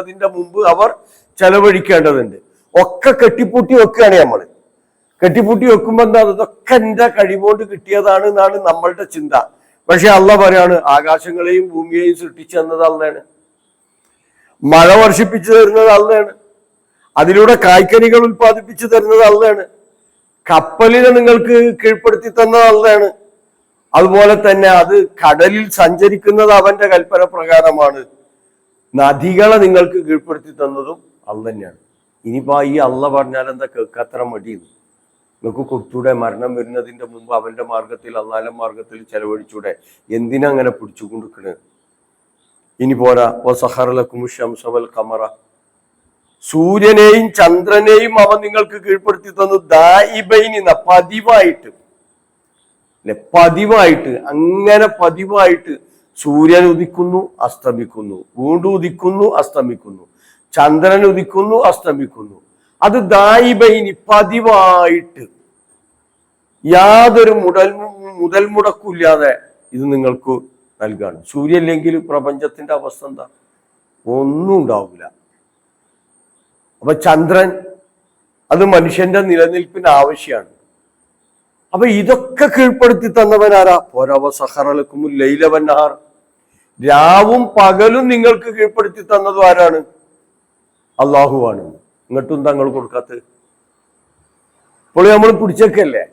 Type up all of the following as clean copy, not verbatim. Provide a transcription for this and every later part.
അതിന്റെ മുമ്പ് അവർ ചെലവഴിക്കേണ്ടതുണ്ട്. ഒക്കെ കെട്ടിപ്പൂട്ടി വെക്കുകയാണ് നമ്മൾ. കെട്ടിപ്പൂട്ടി വെക്കുമ്പോ എന്താ, ഇതൊക്കെ എന്റെ കഴിവുകൊണ്ട് കിട്ടിയതാണ് എന്നാണ് നമ്മളുടെ ചിന്ത. പക്ഷെ അള്ളാഹ് പറയാണ്, ആകാശങ്ങളെയും ഭൂമിയെയും സൃഷ്ടിച്ചു തന്നത് അള്ളാണ്. മഴ വർഷിപ്പിച്ചു തരുന്നത് അള്ളാണ്. അതിലൂടെ കായ്ക്കനികൾ ഉൽപ്പാദിപ്പിച്ചു തരുന്നത് അള്ളാണ്. കപ്പലിനെ നിങ്ങൾക്ക് കീഴ്പ്പെടുത്തി തന്നത് അള്ളാണ്. അതുപോലെ തന്നെ അത് കടലിൽ സഞ്ചരിക്കുന്നത് അവന്റെ കൽപ്പന പ്രകാരമാണ്. നദികളെ നിങ്ങൾക്ക് കീഴ്പ്പെടുത്തി തന്നതും അള്ള തന്നെയാണ്. ഇനിയിപ്പോ ഈ അള്ള പറഞ്ഞാൽ എന്താ കേൾക്കാത്ര മടിയെന്ന്? നിങ്ങൾക്ക് കൊടുത്തൂടെ? മരണം വരുന്നതിന്റെ മുമ്പ് അവന്റെ മാർഗത്തിൽ, അള്ളാന്റെ മാർഗത്തിൽ ചെലവഴിച്ചൂടെ? എന്തിനാ അങ്ങനെ പിടിച്ചുകൊണ്ടിരിക്കണേ? ഇനി പോരാ, വൽ ഖമറ, സൂര്യനെയും ചന്ദ്രനെയും അവൻ നിങ്ങൾക്ക് കീഴ്പ്പെടുത്തി തന്നു. ദാഇബൈന, പതിവായിട്ട് അല്ലെ, പതിവായിട്ട്, അങ്ങനെ പതിവായിട്ട് സൂര്യൻ ഉദിക്കുന്നു, അസ്തമിക്കുന്നു, വീണ്ടും ഉദിക്കുന്നു, അസ്തമിക്കുന്നു, ചന്ദ്രൻ ഉദിക്കുന്നു, അസ്തമിക്കുന്നു. അത് ദായിബൈനി, പതിവായിട്ട്, യാതൊരു മുതൽ മുടക്കില്ലാതെ ഇത് നിങ്ങൾക്ക് നൽകാണ്. സൂര്യല്ലെങ്കിൽ പ്രപഞ്ചത്തിന്റെ അവസ്ഥ എന്താ? ഒന്നും ഉണ്ടാവില്ല. അപ്പൊ ചന്ദ്രൻ അത് മനുഷ്യന്റെ നിലനിൽപ്പിന് ആവശ്യമാണ്. അപ്പൊ ഇതൊക്കെ കീഴ്പ്പെടുത്തി തന്നവനാരാ? പോരാവ സഹറലക്കുമുൽ ലൈല വന്നഹാർ, രാവും പകലും നിങ്ങൾക്ക് കീഴ്പ്പെടുത്തി തന്നതും ആരാണ്? അള്ളാഹുവാണ്. ഇങ്ങോട്ടും തങ്ങൾ കൊടുക്കാത്തത്. ഇപ്പോൾ നമ്മൾ പിടിച്ചേക്കല്ലേ,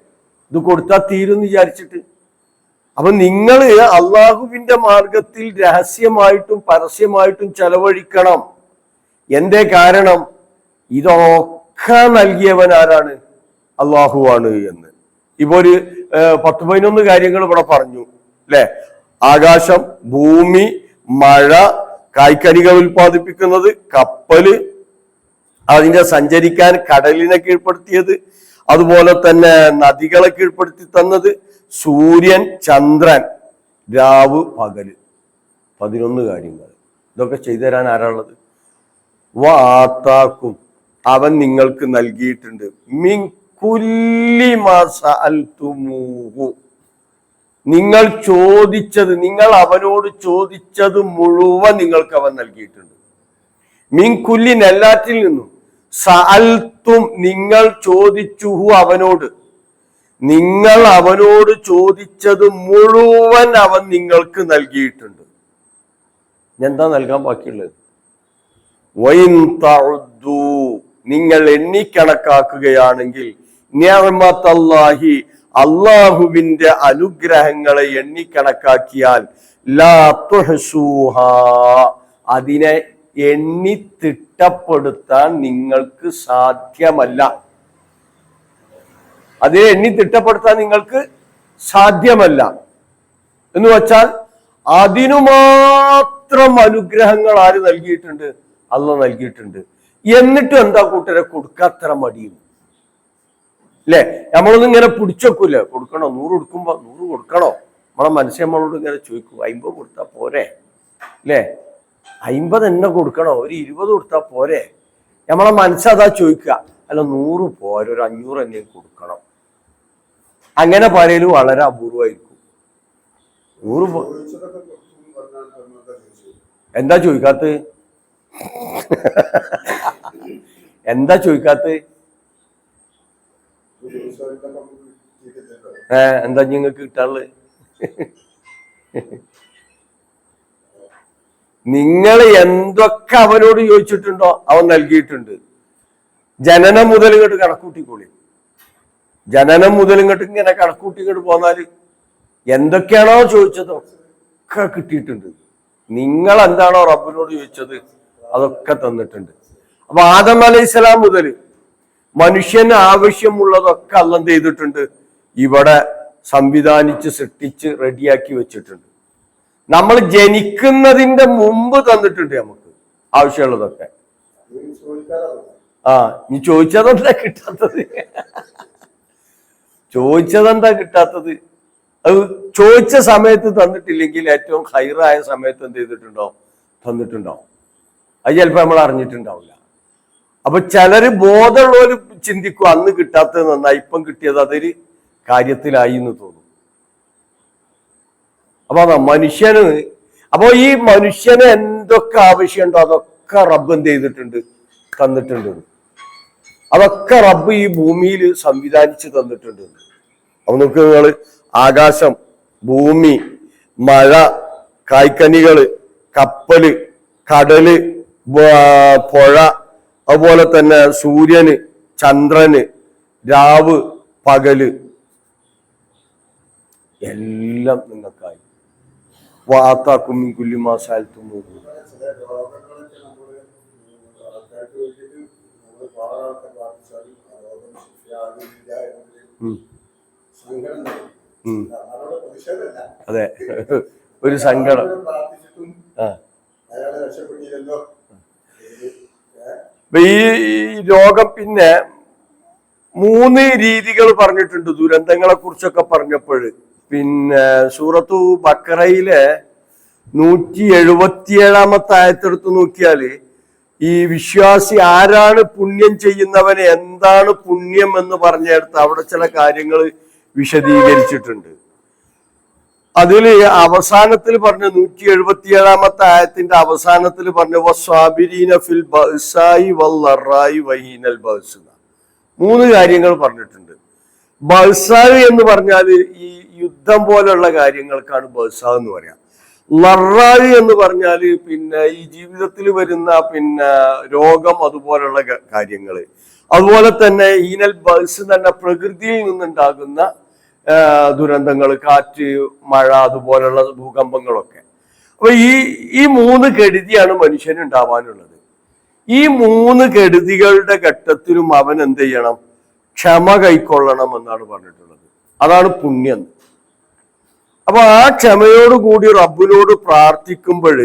ഇത് കൊടുത്താൽ തീരും വിചാരിച്ചിട്ട്. അപ്പൊ നിങ്ങൾ അള്ളാഹുവിന്റെ മാർഗത്തിൽ രഹസ്യമായിട്ടും പരസ്യമായിട്ടും ചെലവഴിക്കണം. എന്തേ കാരണം? ഇതൊക്കെ നൽകിയവൻ ആരാണ്? അള്ളാഹുവാണ് എന്ന്. ഇപ്പൊ ഒരു 10-11 കാര്യങ്ങൾ ഇവിടെ പറഞ്ഞു അല്ലെ. ആകാശം, ഭൂമി, മഴ, കായ്ക്കനികൾ ഉൽപ്പാദിപ്പിക്കുന്നത്, കപ്പല്, അതിന്റെ സഞ്ചരിക്കാൻ കടലിനെ കീഴ്പ്പെടുത്തിയത്, അതുപോലെ തന്നെ നദികളെ കീഴ്പ്പെടുത്തി തന്നത്, സൂര്യൻ, ചന്ദ്രൻ, രാവ്, പകല്, 11 കാര്യങ്ങൾ. ഇതൊക്കെ ചെയ്തു തരാൻ ആരാളുള്ളത്? വാത്താക്കും, അവൻ നിങ്ങൾക്ക് നൽകിയിട്ടുണ്ട്. മിൻ കുല്ലി മാ സഅൽതുമൂഹു, നിങ്ങൾ ചോദിച്ചത്, നിങ്ങൾ അവനോട് ചോദിച്ചത് മുഴുവൻ നിങ്ങൾക്ക് അവൻ നൽകിയിട്ടുണ്ട്. മിൻ കുല്ലിൻ, എല്ലാറ്റിൽ നിന്നും, സഅൽതും, നിങ്ങൾ ചോദിച്ചുഹു, അവനോട്, നിങ്ങൾ അവനോട് ചോദിച്ചത് മുഴുവൻ അവൻ നിങ്ങൾക്ക് നൽകിയിട്ടുണ്ട്. എന്താ നൽകാൻ ബാക്കിയുള്ളത്? വൈൻ തഉദ്ദു, നിങ്ങൾ എണ്ണിക്കണക്കാക്കുകയാണെങ്കിൽ, നിഅമത്തല്ലാഹി, അള്ളാഹുവിന്റെ അനുഗ്രഹങ്ങളെ എണ്ണിക്കണക്കാക്കിയാൽ, ലാ തുഹ്സൂഹാ, അതിനെ എണ്ണി തിട്ടപ്പെടുത്താൻ നിങ്ങൾക്ക് സാധ്യമല്ല. അതിനെ എണ്ണി തിട്ടപ്പെടുത്താൻ നിങ്ങൾക്ക് സാധ്യമല്ല എന്ന് വച്ചാൽ, അതിനു മാത്രം അനുഗ്രഹങ്ങൾ ആര് നൽകിയിട്ടുണ്ട്? അള്ളാഹ് നൽകിയിട്ടുണ്ട്. എന്നിട്ടും എന്താ കൂട്ടരെ കൊടുക്കാത്ര മടിയും അല്ലെ? നമ്മളൊന്നും ഇങ്ങനെ പിടിച്ചേക്കൂല്ലേ? കൊടുക്കണോ? 100 കൊടുക്കുമ്പോ 100 കൊടുക്കണോ? നമ്മളെ മനസ്സ് നമ്മളോട് ഇങ്ങനെ ചോദിക്കും, 50 കൊടുത്താൽ പോരെ അല്ലേ? 50 തന്നെ കൊടുക്കണോ? ഒരു 20 കൊടുത്താൽ പോരെ? നമ്മളെ മനസ്സതാ ചോദിക്കുക. അല്ല, 100 പോരെ, ഒരു 500 തന്നെ കൊടുക്കണം. അങ്ങനെ പറയലും വളരെ അപൂർവമായിരിക്കും. 100 എന്താ ചോദിക്കാത്തത്? എന്താ ചോദിക്കാത്തത്? എന്താ നിങ്ങൾക്ക് കിട്ടാനുള്ളത്? നിങ്ങൾ എന്തൊക്കെ അവനോട് ചോദിച്ചിട്ടുണ്ടോ അവൻ നൽകിയിട്ടുണ്ട്. ജനനം മുതൽ ഇങ്ങോട്ട് കണക്കൂട്ടിക്കോളി. ജനനം മുതൽ ഇങ്ങോട്ട് ഇങ്ങനെ കണക്കൂട്ടി ഇങ്ങോട്ട് പോന്നാല് എന്തൊക്കെയാണോ ചോദിച്ചതോ ഒക്കെ കിട്ടിയിട്ടുണ്ട്. നിങ്ങൾ എന്താണോ റബ്ബിനോട് ചോദിച്ചത് അതൊക്കെ തന്നിട്ടുണ്ട്. അപ്പൊ ആദം അലൈഹിസ്സലാം മുതൽ മനുഷ്യന് ആവശ്യമുള്ളതൊക്കെ അള്ളാഹ് എന്ത് ചെയ്തിട്ടുണ്ട്? ഇവിടെ സംവിധാനിച്ച് സൃഷ്ടിച്ച് റെഡിയാക്കി വെച്ചിട്ടുണ്ട്. നമ്മൾ ജനിക്കുന്നതിന്റെ മുമ്പ് തന്നിട്ടുണ്ട് നമുക്ക് ആവശ്യമുള്ളതൊക്കെ. നീ ചോദിച്ചതെന്താ കിട്ടാത്തത്? ചോദിച്ചതെന്താ കിട്ടാത്തത്? അത് ചോദിച്ച സമയത്ത് തന്നിട്ടില്ലെങ്കിൽ ഏറ്റവും ഹൈറായ സമയത്ത് എന്ത് ചെയ്തിട്ടുണ്ടോ? തന്നിട്ടുണ്ടോ? അത് ചിലപ്പോ നമ്മൾ അറിഞ്ഞിട്ടുണ്ടാവില്ല. അപ്പൊ ചിലര് ബോധമുള്ളവര് ചിന്തിക്കും അന്ന് കിട്ടാത്തത് നന്നായി, ഇപ്പം കിട്ടിയത് അതൊരു കാര്യത്തിലായി എന്ന് തോന്നും. അപ്പൊ അതാ മനുഷ്യന്. അപ്പൊ ഈ മനുഷ്യന് എന്തൊക്കെ ആവശ്യമുണ്ടോ അതൊക്കെ ഒക്കെ റബ്ബ് എന്ത് ചെയ്തിട്ടുണ്ട്, തന്നിട്ടുണ്ട്. അതൊക്കെ റബ്ബ് ഈ ഭൂമിയിൽ സംവിധാനിച്ച് തന്നിട്ടുണ്ട്. അപ്പൊ നോക്ക് നിങ്ങള്, ആകാശം, ഭൂമി, മഴ, കായ്ക്കനികള്, കപ്പല്, കടല്, പുഴ, അതുപോലെ തന്നെ സൂര്യന്, ചന്ദ്രന്, രാവ്, പകല്, എല്ലാം നിങ്ങൾക്കായി. വാത്താക്കും കുല്ലിമാസാലത്തും അതെ, ഒരു സങ്കടം. ഈ രോഗം പിന്നെ 3 രീതികൾ പറഞ്ഞിട്ടുണ്ട് ദുരന്തങ്ങളെ കുറിച്ചൊക്കെ പറഞ്ഞപ്പോൾ. പിന്നെ സൂറത്തു ബക്കറയിലെ 177 ആയത്തെടുത്ത് നോക്കിയാല് ഈ വിശ്വാസി ആരാണ് പുണ്യം ചെയ്യുന്നവന് എന്താണ് പുണ്യം എന്ന് പറഞ്ഞെടുത്ത് അവിടെ ചില കാര്യങ്ങൾ വിശദീകരിച്ചിട്ടുണ്ട്. അതില് അവസാനത്തിൽ പറഞ്ഞ 177 ആയത്തിന്റെ അവസാനത്തിൽ പറഞ്ഞ വസ്വാബിരീന ഫിൽ ബഅ്സായി വല്ലറായി വഹീനൽ ബഅ്സ് 3 കാര്യങ്ങൾ പറഞ്ഞിട്ടുണ്ട്. ബഅ്സാ എന്ന് പറഞ്ഞാൽ ഈ യുദ്ധം പോലുള്ള കാര്യങ്ങൾക്കാണ് ബഅ്സാ എന്ന് പറയാം. ലറായി എന്ന് പറഞ്ഞാൽ പിന്നെ ഈ ജീവിതത്തിൽ വരുന്ന പിന്നെ രോഗം, അതുപോലുള്ള കാര്യങ്ങൾ. അതുപോലെ തന്നെ ഈനൽ ബഅ്സ് തന്നെ പ്രകൃതിയിൽ നിന്നുണ്ടാകുന്ന ദുരന്തങ്ങൾ, കാറ്റ്, മഴ, അതുപോലുള്ള ഭൂകമ്പങ്ങളൊക്കെ. അപ്പൊ ഈ 3 കെടുതിയാണ് മനുഷ്യന് ഉണ്ടാവാനുള്ളത്. ഈ 3 കെടുതികളുടെ ഘട്ടത്തിലും അവൻ എന്ത് ചെയ്യണം? ക്ഷമ കൈക്കൊള്ളണം എന്നാണ് പറഞ്ഞിട്ടുള്ളത്. അതാണ് പുണ്യം. അപ്പൊ ആ ക്ഷമയോടുകൂടി റബ്ബിനോട് പ്രാർത്ഥിക്കുമ്പോൾ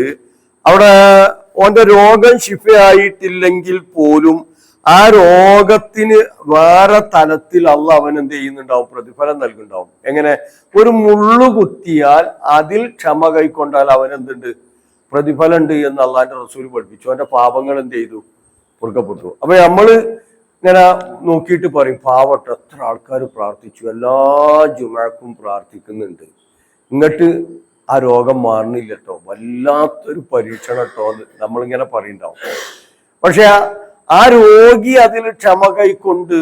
അവിടെ ഓന്റെ രോഗം ശിഫയായിട്ടില്ലെങ്കിൽ പോലും ആ രോഗത്തിന് വേറെ തലത്തിൽ അള്ളാഹ് അവൻ എന്ത് ചെയ്യുന്നുണ്ടാവും? പ്രതിഫലം നൽകുന്നുണ്ടാവും. എങ്ങനെ? ഒരു മുള്ളു കുത്തിയാൽ അതിൽ ക്ഷമ കൈക്കൊണ്ടാൽ അവൻ എന്തുണ്ട്? പ്രതിഫലം ഉണ്ട് എന്ന് അള്ളാഹിന്റെ റസൂൽ പഠിപ്പിച്ചു. അവന്റെ പാപങ്ങൾ എന്ത് ചെയ്തു? പൊറുക്കപ്പെട്ടു. അപ്പൊ നമ്മള് ഇങ്ങനെ നോക്കിയിട്ട് പറയും, പാവട്ടെ എത്ര ആൾക്കാർ പ്രാർത്ഥിച്ചു, എല്ലാ ജുമഅക്കും പ്രാർത്ഥിക്കുന്നുണ്ട്, ഇങ്ങോട്ട് ആ രോഗം മാറുന്നില്ല കേട്ടോ, വല്ലാത്തൊരു പരീക്ഷണം കേട്ടോ എന്ന് നമ്മളിങ്ങനെ പറയുന്നുണ്ടാവും. പക്ഷെ ആ രോഗി അതിൽ ക്ഷമ കൈക്കൊണ്ട്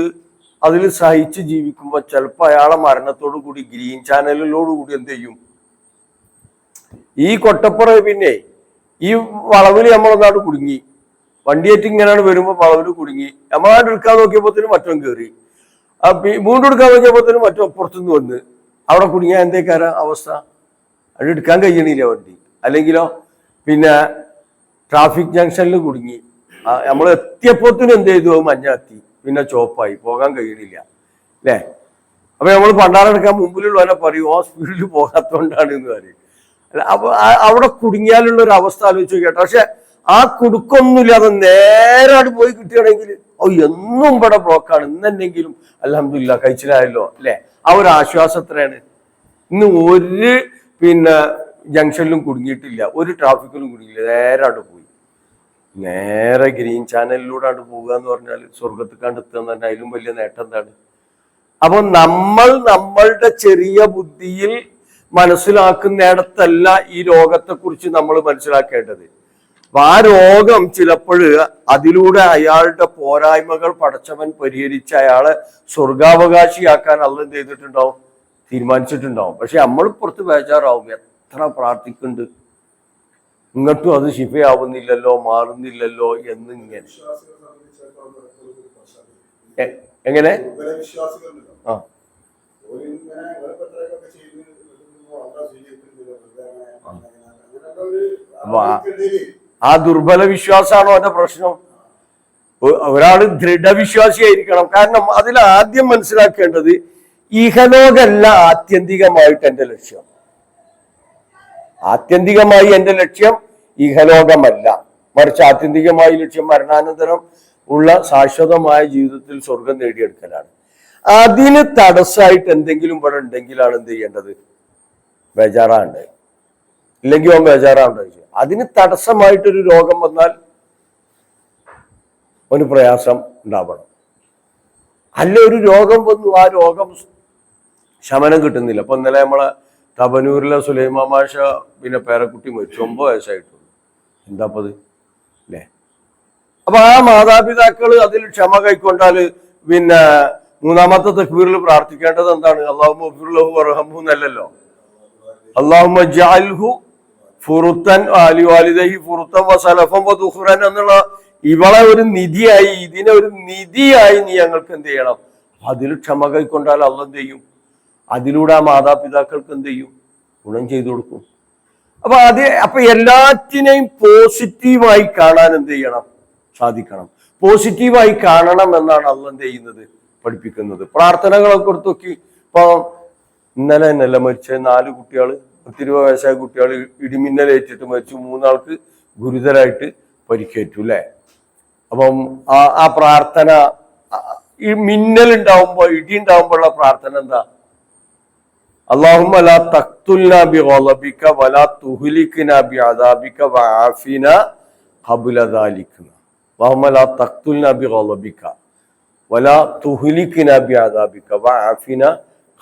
അതിൽ സഹിച്ച് ജീവിക്കുമ്പോൾ ചിലപ്പോൾ അയാളെ മരണത്തോടു കൂടി ഗ്രീൻ ചാനലിനോടുകൂടി എന്ത് ചെയ്യും? ഈ കൊട്ടപ്പുറ പിന്നെ ഈ വളവിൽ നമ്മളൊന്നാട് കുടുങ്ങി, വണ്ടിയേറ്റ് ഇങ്ങനെയാണ് വരുമ്പോൾ വളവിൽ കുടുങ്ങി, നമ്മളാണ്ട് എടുക്കാൻ നോക്കിയപ്പോഴത്തേനും മറ്റോ കയറി, വീണ്ടും എടുക്കാൻ നോക്കിയപ്പോഴത്തേനും മറ്റോ പുറത്തുനിന്ന് വന്ന് അവിടെ കുടുങ്ങിയ എന്തേക്കാര അവസ്ഥ? അത് എടുക്കാൻ കഴിയണില്ല വണ്ടി. അല്ലെങ്കിലോ പിന്നെ ട്രാഫിക് ജംഗ്ഷനിൽ കുടുങ്ങി, നമ്മൾ എത്തിയപ്പോഴത്തേനും എന്ത് ചെയ്തു? മഞ്ഞ എത്തി, പിന്നെ ചോപ്പായി, പോകാൻ കഴിയണില്ല അല്ലേ? അപ്പൊ നമ്മൾ പണ്ടാറെടുക്കാൻ മുമ്പിലുള്ളവരെ പറയും ആ സ്പീഡിൽ പോകാത്തോണ്ടാണ് എന്ന് പറയും. അല്ല, അപ്പൊ അവിടെ കുടുങ്ങിയാലുള്ള ഒരു അവസ്ഥ ആലോചിച്ച് കേട്ടോ. പക്ഷെ ആ കുടുക്കൊന്നുമില്ലാതെ നേരെ അവിടെ പോയി കിട്ടുകയാണെങ്കിൽ എന്നും ഇവിടെ ബ്ലോക്കാണ്, ഇന്നെന്തെങ്കിലും അൽഹംദുലില്ലാ കഴിച്ചിലായല്ലോ അല്ലെ? ആ ഒരു ആശ്വാസം എത്രയാണ്? ഇന്ന് ഒരു പിന്നെ ജംഗ്ഷനിലും കുടുങ്ങിയിട്ടില്ല, ഒരു ട്രാഫിക്കിലും കുടുങ്ങിയില്ല, നേരെ അവിടെ പോയി, നേരെ ഗ്രീൻ ചാനലിലൂടെ അവിടെ പോകുക എന്ന് പറഞ്ഞാൽ സ്വർഗത്തിൽ കണ്ടെത്തുക തന്നെ അതിലും വലിയ നേട്ടം എന്താണ്? അപ്പൊ നമ്മളുടെ ചെറിയ ബുദ്ധിയിൽ മനസ്സിലാക്കുന്നിടത്തല്ല ഈ രോഗത്തെക്കുറിച്ച് നമ്മൾ മനസ്സിലാക്കേണ്ടത്. അപ്പൊ ആ രോഗം ചിലപ്പോൾ അതിലൂടെ അയാളുടെ പോരായ്മകൾ പടച്ചവൻ പരിഹരിച്ച് അയാളെ സ്വർഗാവകാശിയാക്കാൻ അള്ളാഹ് എന്ത് ചെയ്തിട്ടുണ്ടാവും? തീരുമാനിച്ചിട്ടുണ്ടാവും. പക്ഷെ നമ്മൾ പുറത്ത് ബേജാറാവും, എത്ര പ്രാർത്ഥിക്കുന്നുണ്ട്, ഇങ്ങോട്ടും അത് ശിഫയാവുന്നില്ലല്ലോ, മാറുന്നില്ലല്ലോ എന്നിങ്ങനെ. എങ്ങനെ? ആ ആ ദുർബല വിശ്വാസമാണോ അവന്റെ പ്രശ്നം? ഒരാള് ദൃഢവിശ്വാസിയായിരിക്കണം. കാരണം അതിൽ ആദ്യം മനസ്സിലാക്കേണ്ടത് ഇഹലോകല്ല ആത്യന്തികമായിട്ട് എന്റെ ലക്ഷ്യം. ആത്യന്തികമായി എന്റെ ലക്ഷ്യം ഇഹലോകമല്ല, മറിച്ച് ആത്യന്തികമായി ലക്ഷ്യം മരണാനന്തരം ഉള്ള ശാശ്വതമായ ജീവിതത്തിൽ സ്വർഗം നേടിയെടുക്കലാണ്. അതിന് തടസ്സമായിട്ട് എന്തെങ്കിലും ഇവിടെ ഉണ്ടെങ്കിലാണ് എന്ത് ചെയ്യേണ്ടത്? ബേജാറാണ്ട്. ഇല്ലെങ്കിൽ അവൻ ബേജാറാണ്ട്. അതിന് തടസ്സമായിട്ടൊരു രോഗം വന്നാൽ ഒരു പ്രയാസം ഉണ്ടാവണം. അല്ല, ഒരു രോഗം വന്നു, ആ രോഗം ശമനം കിട്ടുന്നില്ല. അപ്പൊ ഇന്നലെ നമ്മളെ തബനൂരിലെ സുലൈമാ മാഷ പിന്നെ പേരക്കുട്ടി മരിച്ചു, 9 വയസ്സായിട്ടുള്ളൂ. എന്താപ്പത് അല്ലേ? അപ്പൊ ആ മാതാപിതാക്കൾ അതിൽ ക്ഷമ കൈക്കൊണ്ടാല് പിന്നെ മൂന്നാമത്തെ തക്ബീറിൽ പ്രാർത്ഥിക്കേണ്ടത് എന്താണ്? അല്ലാഹുമ്മ ഗ്ഫിർ വർഹംഹു എന്നല്ലല്ലോ, അല്ലാഹുമ്മ ജഅൽഹു ഫുറുത്തൻ അലി വാലിദൈഹി ഫുറുത്തൻ വസലഫൻ വദുഖുറൻ എന്നുള്ള ഇവളെ ഒരു നിധിയായി, ഇതിനെ ഒരു നിധിയായി നീ ഞങ്ങൾക്ക് എന്ത് ചെയ്യണം? അതിൽ ക്ഷമ കൈക്കൊണ്ടാൽ അള്ളാഹ് എന്ത് ചെയ്യും? അതിലൂടെ ആ മാതാപിതാക്കൾക്ക് എന്ത് ചെയ്യും? ഗുണം ചെയ്തു കൊടുക്കും. അപ്പൊ എല്ലാറ്റിനെയും പോസിറ്റീവായി കാണാൻ എന്ത് ചെയ്യണം? സാധിക്കണം. പോസിറ്റീവായി കാണണം എന്നാണ് അള്ളാഹ് എന്ത് ചെയ്യുന്നത്? പഠിപ്പിക്കുന്നത്. പ്രാർത്ഥനകളൊക്കെ കൊടുത്തു നോക്കി. ഇപ്പൊ ഇന്നലെ എന്നല്ല മരിച്ച 4 കുട്ടികൾ, 20 വയസ്സായ കുട്ടികൾ ഇടിമിന്നലേറ്റിട്ട് മരിച്ചു. 3 ആൾക്ക് ഗുരുതരായിട്ട് പരിക്കേറ്റു അല്ലെ. അപ്പം ആ പ്രാർത്ഥന, ഈ മിന്നൽ ഉണ്ടാവുമ്പോ, ഇടി ഉണ്ടാവുമ്പോഴുള്ള പ്രാർത്ഥന എന്താ? അല്ലാഹുമ്മ ലാ തഖ്തുൽനാ ബിഗളബിക വലാ തുഹ്ലിക്നാ ബിഅദാബിക വആഫിന ഖബ്ല ദാലിക. അല്ലാഹുമ്മ ലാ തഖ്തുൽനാ ബിഗളബിക വലാ തുഹ്ലിക്നാ ബിഅദാബിക വആഫിന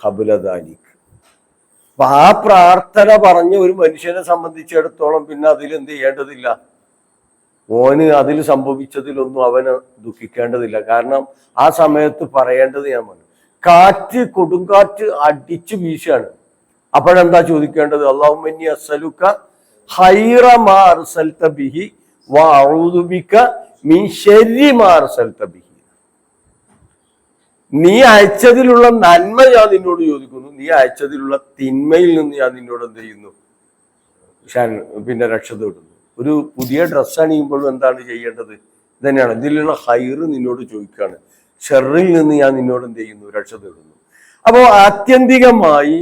ഖബ്ല ദാലിക. അപ്പൊ ആ പ്രാർത്ഥന പറഞ്ഞ ഒരു മനുഷ്യനെ സംബന്ധിച്ചിടത്തോളം പിന്നെ അതിൽ എന്ത് ചെയ്യേണ്ടതില്ല, ഓന് അതിൽ സംഭവിച്ചതിലൊന്നും അവന് ദുഃഖിക്കേണ്ടതില്ല. കാരണം ആ സമയത്ത് പറയേണ്ടത് ഞാൻ പറഞ്ഞു, കാറ്റ്, കൊടുങ്കാറ്റ് അടിച്ചു വീശാണ്. അപ്പോഴെന്താ ചോദിക്കേണ്ടത്? അല്ലാഹുമ്മ ഇന്നി അസ്അലുക ഖൈറ മാ അർസൽത ബിഹി വഅഊദു ബിക മിൻ ശർരി മാ അർസൽത ബിഹി. നീ അയച്ചതിലുള്ള നന്മ ഞാൻ നിന്നോട് ചോദിക്കുന്നു, നീ അയച്ചതിലുള്ള തിന്മയിൽ നിന്ന് ഞാൻ നിന്നോട് എന്ത് ചെയ്യുന്നു? പിന്നെ രക്ഷ തേടുന്നു. ഒരു പുതിയ ഡ്രസ്സ് അണിയുമ്പോഴും എന്താണ് ചെയ്യേണ്ടത്? ഇതന്നെയാണ്. ഇതിലുള്ള ഹൈറ് നിന്നോട് ചോദിക്കുകയാണ്, ഷെറിൽ നിന്ന് ഞാൻ നിന്നോട് എന്ത് ചെയ്യുന്നു? രക്ഷ തേടുന്നു. അപ്പോൾ ആത്യന്തികമായി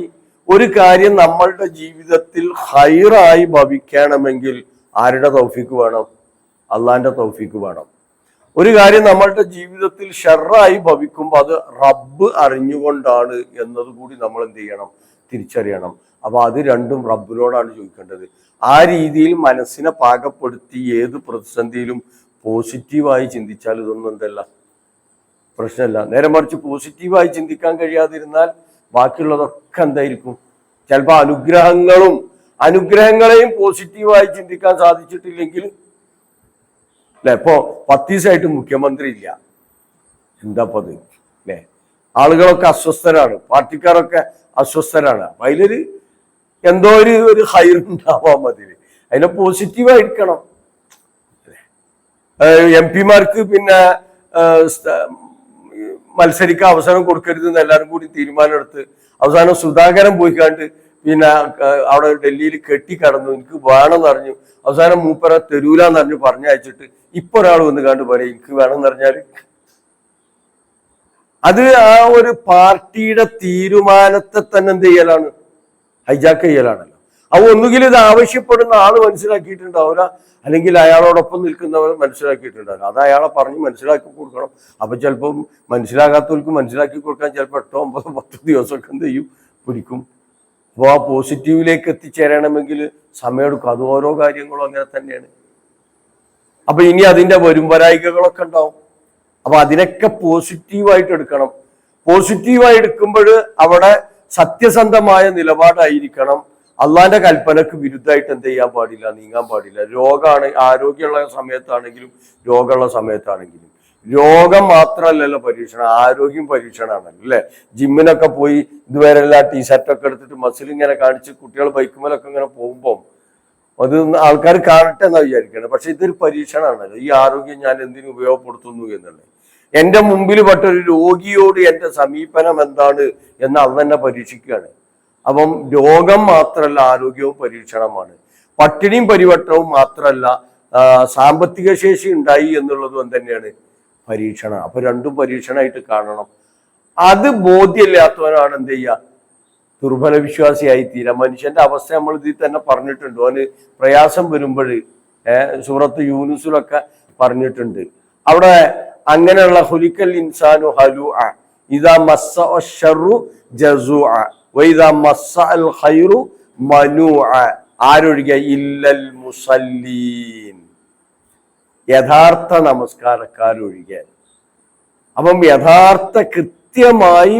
ഒരു കാര്യം നമ്മളുടെ ജീവിതത്തിൽ ഹൈറായി ഭവിക്കണമെങ്കിൽ ആരുടെ തൗഫീക്ക് വേണം? അള്ളാന്റെ തൗഫീക്ക് വേണം. ഒരു കാര്യം നമ്മളുടെ ജീവിതത്തിൽ ഷെറായി ഭവിക്കുമ്പോൾ അത് റബ്ബ് അറിഞ്ഞുകൊണ്ടാണ് എന്നതുകൂടി നമ്മൾ എന്ത് ചെയ്യണം? തിരിച്ചറിയണം. അപ്പൊ അത് രണ്ടും റബ്ബിനോടാണ് ചോദിക്കേണ്ടത്. ആ രീതിയിൽ മനസ്സിനെ പാകപ്പെടുത്തി ഏത് പ്രതിസന്ധിയിലും പോസിറ്റീവായി ചിന്തിച്ചാൽ ഇതൊന്നും എന്തല്ല, പ്രശ്നമല്ല. നേരെ മറിച്ച് പോസിറ്റീവായി ചിന്തിക്കാൻ കഴിയാതിരുന്നാൽ ബാക്കിയുള്ളതൊക്കെ എന്തായിരിക്കും? ചിലപ്പോൾ അനുഗ്രഹങ്ങളെയും പോസിറ്റീവായി ചിന്തിക്കാൻ സാധിച്ചിട്ടില്ലെങ്കിൽ അല്ലെ. ഇപ്പോ 10 ദിവസമായിട്ട് മുഖ്യമന്ത്രി ഇല്ല, എന്താപ്പത് അല്ലെ? ആളുകളൊക്കെ അസ്വസ്ഥരാണ്, പാർട്ടിക്കാരൊക്കെ അസ്വസ്ഥരാണ്. അപ്പൊ അതിലൊരു എന്തോ ഒരു ഹൈറുണ്ടാവാൻ മതി. അതിനെ പോസിറ്റീവായിരിക്കണം. MP-മാർക്ക് പിന്നെ മത്സരിക്കാൻ അവസരം കൊടുക്കരുതെന്ന് എല്ലാവരും കൂടി തീരുമാനമെടുത്ത് അവസാനം സുധാകരൻ പോയിക്കാണ്ട് പിന്നെ അവിടെ ഡൽഹിയിൽ കെട്ടിക്കടന്നു, എനിക്ക് വേണമെന്ന് അറിഞ്ഞു. അവസാനം മൂപ്പര തെരൂലെന്ന് അറിഞ്ഞു പറഞ്ഞയച്ചിട്ട് ഇപ്പൊ ഒരാൾ വന്ന് കണ്ട് പറയും എനിക്ക് വേണമെന്ന് അറിഞ്ഞാല് അത് ആ ഒരു പാർട്ടിയുടെ തീരുമാനത്തെ തന്നെ എന്ത് ചെയ്യലാണ്? ഹൈജാക്ക് ചെയ്യലാണല്ലോ. അത് ഒന്നുകിൽ ഇത് ആവശ്യപ്പെടുന്ന ആള് മനസ്സിലാക്കിയിട്ടുണ്ടാവില്ല, അല്ലെങ്കിൽ അയാളോടൊപ്പം നിൽക്കുന്നവർ മനസ്സിലാക്കിയിട്ടുണ്ടാവില്ല. അത് അയാളെ പറഞ്ഞ് മനസ്സിലാക്കി കൊടുക്കണം. അപ്പൊ ചിലപ്പം മനസ്സിലാകാത്തവർക്ക് മനസ്സിലാക്കി കൊടുക്കാൻ ചിലപ്പോൾ 8, 9, 10 ദിവസമൊക്കെ എന്ത് ചെയ്യും? പിടിക്കും. അപ്പോൾ ആ പോസിറ്റീവിലേക്ക് എത്തിച്ചേരണമെങ്കിൽ സമയമെടുക്കും. അത് ഓരോ കാര്യങ്ങളും അങ്ങനെ തന്നെയാണ്. അപ്പൊ ഇനി അതിന്റെ വരുംവരായികകളൊക്കെ ഉണ്ടാവും. അപ്പൊ അതിനൊക്കെ പോസിറ്റീവായിട്ട് എടുക്കണം. പോസിറ്റീവായി എടുക്കുമ്പോൾ അവിടെ സത്യസന്ധമായ നിലപാടായിരിക്കണം. അള്ളാന്റെ കൽപ്പനക്ക് വിരുദ്ധമായിട്ട് എന്ത് ചെയ്യാൻ പാടില്ല? നീങ്ങാൻ പാടില്ല. ആരോഗ്യമുള്ള സമയത്താണെങ്കിലും രോഗമുള്ള സമയത്താണെങ്കിലും. രോഗം മാത്രമല്ലല്ലോ പരീക്ഷണം, ആരോഗ്യം പരീക്ഷണമാണല്ലോ അല്ലെ. ജിമ്മിനൊക്കെ പോയി ഇതുവരെ എല്ലാ ടീഷർട്ടൊക്കെ എടുത്തിട്ട് മസിൽ ഇങ്ങനെ കാണിച്ച് കുട്ടികൾ ബൈക്കുമേലൊക്കെ ഇങ്ങനെ പോകുമ്പോൾ അത് ആൾക്കാർ കാണട്ടെ എന്നാ വിചാരിക്കണം. പക്ഷെ ഇതൊരു പരീക്ഷണമാണല്ലോ. ഈ ആരോഗ്യം ഞാൻ എന്തിനു ഉപയോഗപ്പെടുത്തുന്നു എന്നുള്ളത്. എന്റെ മുമ്പിൽ പെട്ടൊരു രോഗിയോട് എന്റെ സമീപനം എന്താണ് എന്ന് അന്ന് തന്നെ പരീക്ഷിക്കുകയാണ്. അപ്പം രോഗം മാത്രമല്ല, ആരോഗ്യവും പരീക്ഷണമാണ്. പട്ടിണിയും പരിവട്ടവും മാത്രമല്ല, സാമ്പത്തിക ശേഷി ഉണ്ടായി എന്നുള്ളതും തന്നെയാണ് പരീക്ഷണം. അപ്പൊ രണ്ടും പരീക്ഷണമായിട്ട് കാണണം. അത് ബോധ്യമില്ലാത്തവനാണ് എന്ത് ചെയ്യുക? ദുർബല വിശ്വാസിയായി തീരാം. മനുഷ്യന്റെ അവസ്ഥ നമ്മൾ ഇതിൽ തന്നെ പറഞ്ഞിട്ടുണ്ട്. അവന് പ്രയാസം വരുമ്പോൾ സൂറത്ത് യൂനുസിലൊക്കെ പറഞ്ഞിട്ടുണ്ട്. അവിടെ അങ്ങനെയുള്ള ഹുലിക്കൽ ഇൻസാനു ഹലുഅ ഇദാ മസ്സ അശ്ശറു ജസുഅ വഇദാ മസ്സ അൽ ഖൈറു മനുഅ. ആരൊഴികെ? ഇല്ലൽ മുസല്ലീൻ, യഥാർത്ഥ നമസ്കാരക്കാരൊഴികെ. അപ്പം യഥാർത്ഥ കൃത്യമായി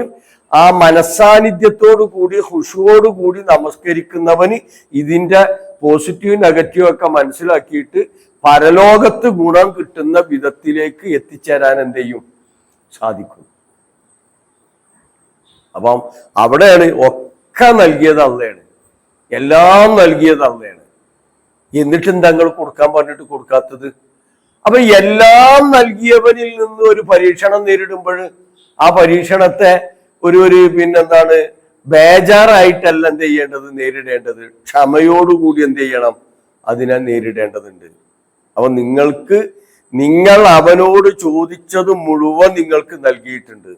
ആ മനസ്സാന്നിധ്യത്തോടു കൂടി ഖുശൂവോടു കൂടി നമസ്കരിക്കുന്നവന് ഇതിന്റെ പോസിറ്റീവ് നെഗറ്റീവ് ഒക്കെ മനസ്സിലാക്കിയിട്ട് പരലോകത്ത് ഗുണം കിട്ടുന്ന വിധത്തിലേക്ക് എത്തിച്ചേരാൻ എന്ത് ചെയ്യും സാധിക്കും. അപ്പം അവിടെയാണ് ഒക്കെ നൽകിയത് അള്ളയാണ്, എല്ലാം നൽകിയത് അള്ളയാണ്. എന്നിട്ടും തങ്ങൾ കൊടുക്കാൻ പറഞ്ഞിട്ട് കൊടുക്കാത്തത്? അപ്പൊ എല്ലാം നൽകിയവനിൽ നിന്ന് ഒരു പരീക്ഷണം നേരിടുമ്പോൾ ആ പരീക്ഷണത്തെ ഒരു പിന്നെന്താണ് ബേജാറായിട്ടല്ല എന്ത് ചെയ്യേണ്ടത്, നേരിടേണ്ടത് ക്ഷമയോടുകൂടി എന്ത് ചെയ്യണം, അതിനെ നേരിടേണ്ടതുണ്ട്. അപ്പൊ നിങ്ങൾ അവനോട് ചോദിച്ചത് മുഴുവൻ നിങ്ങൾക്ക് നൽകിയിട്ടുണ്ട്.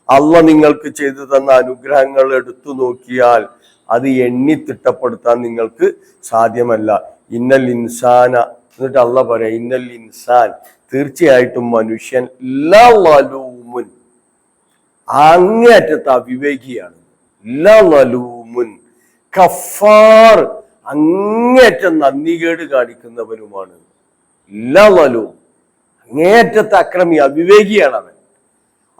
അള്ള നിങ്ങൾക്ക് ചെയ്തു തന്ന അനുഗ്രഹങ്ങൾ എടുത്തു നോക്കിയാൽ അത് എണ്ണി തിട്ടപ്പെടുത്താൻ നിങ്ങൾക്ക് സാധ്യമല്ല. ഇന്നൽ ഇൻസാന, എന്നിട്ട് അള്ള പറയാം, ഇന്നൽ ഇൻസാൻ, തീർച്ചയായിട്ടും മനുഷ്യൻ ലലൂമുൻ, അങ്ങേയറ്റത്തെ അവിവേകിയാണ്. ലലൂമുൻ കഫാർ, അങ്ങേയറ്റം നന്ദികേട് കാണിക്കുന്നവനുമാണ്. ലലൂം, അങ്ങേയറ്റത്തെ അക്രമി, അവിവേകിയാണ് അവൻ.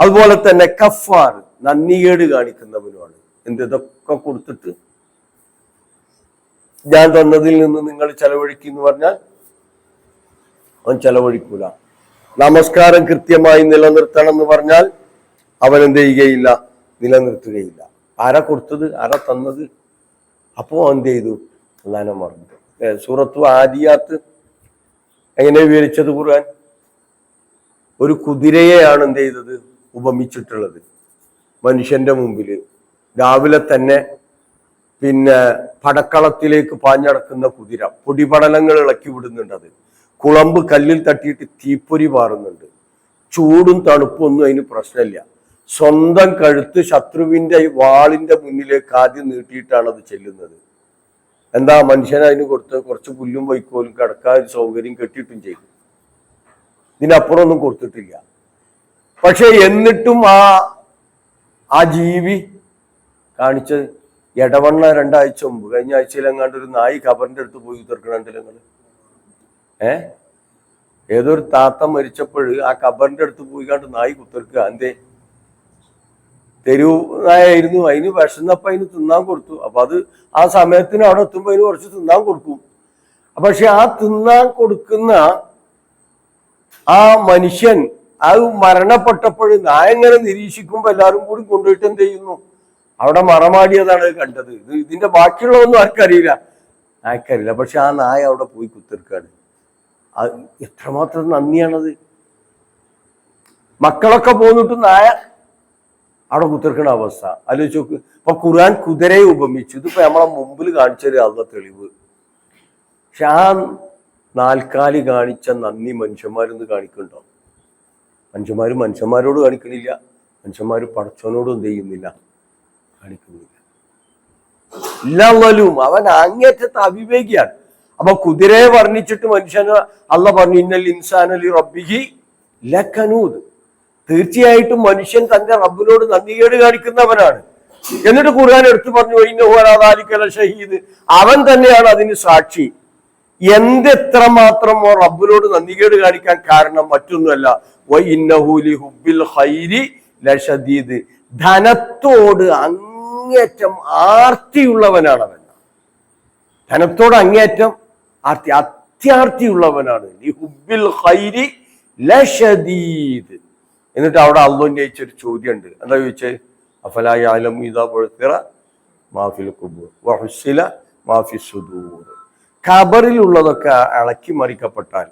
അതുപോലെ തന്നെ കഫാർ, നന്ദികേട് കാണിക്കുന്നവനുമാണ്. ഇതൊക്കെ കൊടുത്തിട്ട് ഞാൻ തന്നതിൽ നിന്ന് നിങ്ങൾ ചെലവഴിക്കുന്നു പറഞ്ഞാൽ അവൻ ചെലവഴിക്കൂല. നമസ്കാരം കൃത്യമായി നിലനിർത്തണം എന്ന് പറഞ്ഞാൽ അവൻ എന്ത് ചെയ്യുകയില്ല, നിലനിർത്തുകയില്ല. ആരാ കൊടുത്തത്, ആരാ തന്നത്? അപ്പോ എന്ത് ചെയ്തു, അല്ലാഹനെ മറന്നു. സൂറത്തു ആദിയാത്ത് എങ്ങനെ വിവരിച്ചത് ഖുർആൻ? ഒരു കുതിരയെയാണ് എന്ത് ചെയ്തത്, ഉപമിച്ചിട്ടുള്ളത്. മനുഷ്യന്റെ മുമ്പിൽ രാവിലെ തന്നെ പടക്കളത്തിലേക്ക് പാഞ്ഞടക്കുന്ന കുതിര, പൊടിപടലങ്ങൾ ഇളക്കി വിടുന്നുണ്ട്. അത് കുളമ്പ് കല്ലിൽ തട്ടിയിട്ട് തീപ്പൊരി പാറുന്നുണ്ട്. ചൂടും തണുപ്പും ഒന്നും അതിന് പ്രശ്നമില്ല. സ്വന്തം കഴുത്ത് ശത്രുവിന്റെ വാളിന്റെ മുന്നിലേക്ക് ആദ്യം നീട്ടിയിട്ടാണ് അത് ചെല്ലുന്നത്. എന്താ, മനുഷ്യൻ അതിന് കൊടുത്ത് കുറച്ച് പുല്ലും വൈക്കോലും കിടക്കാൻ സൗകര്യം കെട്ടിയിട്ടും ചെയ്തു. ഇതിനപ്പുറം ഒന്നും കൊടുത്തിട്ടില്ല. പക്ഷെ എന്നിട്ടും ആ ജീവി കാണിച്ചത് ഇടവണ്ണ 2 ആഴ്ച മുമ്പ്, കഴിഞ്ഞ ആഴ്ചയിലെങ്ങാണ്ട് ഒരു നായി ഖബറിന്റെ അടുത്ത് പോയി ഉത്തർക്കണുണ്ടല്ലോ നിങ്ങൾ. ഏതൊരു താത്ത മരിച്ചപ്പോൾ ആ ഖബറിന്റെ അടുത്ത് പോയി കണ്ട് നായി കുത്തിർക്കുക. എന്തേ? തെരുവ് നായായിരുന്നു, അതിന് വിശന്നപ്പോ അതിന് തിന്നാൻ കൊടുത്തു. അപ്പൊ അത് ആ സമയത്തിന് അവിടെ എത്തുമ്പോ അതിന് കുറച്ച് തിന്നാൻ കൊടുക്കും. പക്ഷെ ആ തിന്നാൻ കൊടുക്കുന്ന ആ മനുഷ്യൻ അത് മരണപ്പെട്ടപ്പോൾ നായങ്ങനെ നിരീക്ഷിക്കുമ്പോ എല്ലാവരും കൂടി കൊണ്ടുപോയിട്ട് എന്ത് ചെയ്യുന്നു, അവിടെ മറമാടിയതാണ് കണ്ടത്. ഇതിന്റെ ബാക്കിയുള്ളതൊന്നും ആർക്കറിയില്ല. പക്ഷെ ആ നായ അവിടെ പോയി കുത്തിർക്കാണ്. എത്രമാത്രം നന്ദിയാണത്. മക്കളൊക്കെ പോന്നിട്ട് നായ അവിടെ കുത്തിർക്കണ അവസ്ഥ ആലോചിച്ച് നോക്ക്. അപ്പൊ ഖുർആൻ കുതിരയെ ഉപമിച്ചു. ഇതിപ്പോ നമ്മളെ മുമ്പിൽ കാണിച്ചൊരു അള്ള തെളിവ്. പക്ഷെ ആ 4 കാലി കാണിച്ച നന്ദി മനുഷ്യന്മാരൊന്ന് കാണിക്കുന്നുണ്ടോ? മനുഷ്യന്മാരോട് കാണിക്കണില്ല. മനുഷ്യന്മാർ പടച്ചവനോടും എന്ത് ചെയ്യുന്നില്ല, കാണിക്കുന്നില്ല. ഇല്ലവലും അവൻ അങ്ങേറ്റത്തെ അവിവേകിയാണ്. അപ്പൊ കുതിരയെ വർണ്ണിച്ചിട്ട് മനുഷ്യന് അള്ള പറഞ്ഞു, ഇന്നൽ ഇൻസാനലി റബ്ബിഹി ലകനൂദ്, തീർച്ചയായിട്ടും മനുഷ്യൻ തന്റെ റബ്ബിനോട് നന്ദികേട് കാണിക്കുന്നവനാണ്. എന്നിട്ട് ഖുർആൻ എടുത്തു പറഞ്ഞു, ഇന്നഹു ഷഹീദ്, അവൻ തന്നെയാണ് അതിന് സാക്ഷി. എത്രമാത്രമോ റബ്ബിനോട് നന്ദികേട് കാണിക്കാൻ കാരണം മറ്റൊന്നുമല്ല, വഇന്നഹു ലിഹുബ്ബിൽ ഖൈരി ലശദീദ്, ധനത്തോട് അങ്ങേറ്റം ആർത്തിയുള്ളവനാണ് അവൻ. ധനത്തോട് അങ്ങേറ്റം അത്യാർത്തിയുള്ളവനാണ്. ലിഹുബ്ബിൽ ഖൈരി ലശദീദ്. എന്നിട്ട് അവിടെ അള്ളാഹുവിന്റെ ഒരു ചോദ്യമുണ്ട്. എന്താ ചോദിച്ചത്? അഫലാ യഅലമു ഇദാ ബുഇഥിറ മാ ഫിൽ ഖുബൂർ വഹുസ്സില മാ ഫിസ് സുദൂർ. ഖബറിലുള്ളതൊക്കെ ഇളക്കി മറിക്കപ്പെട്ടാൽ,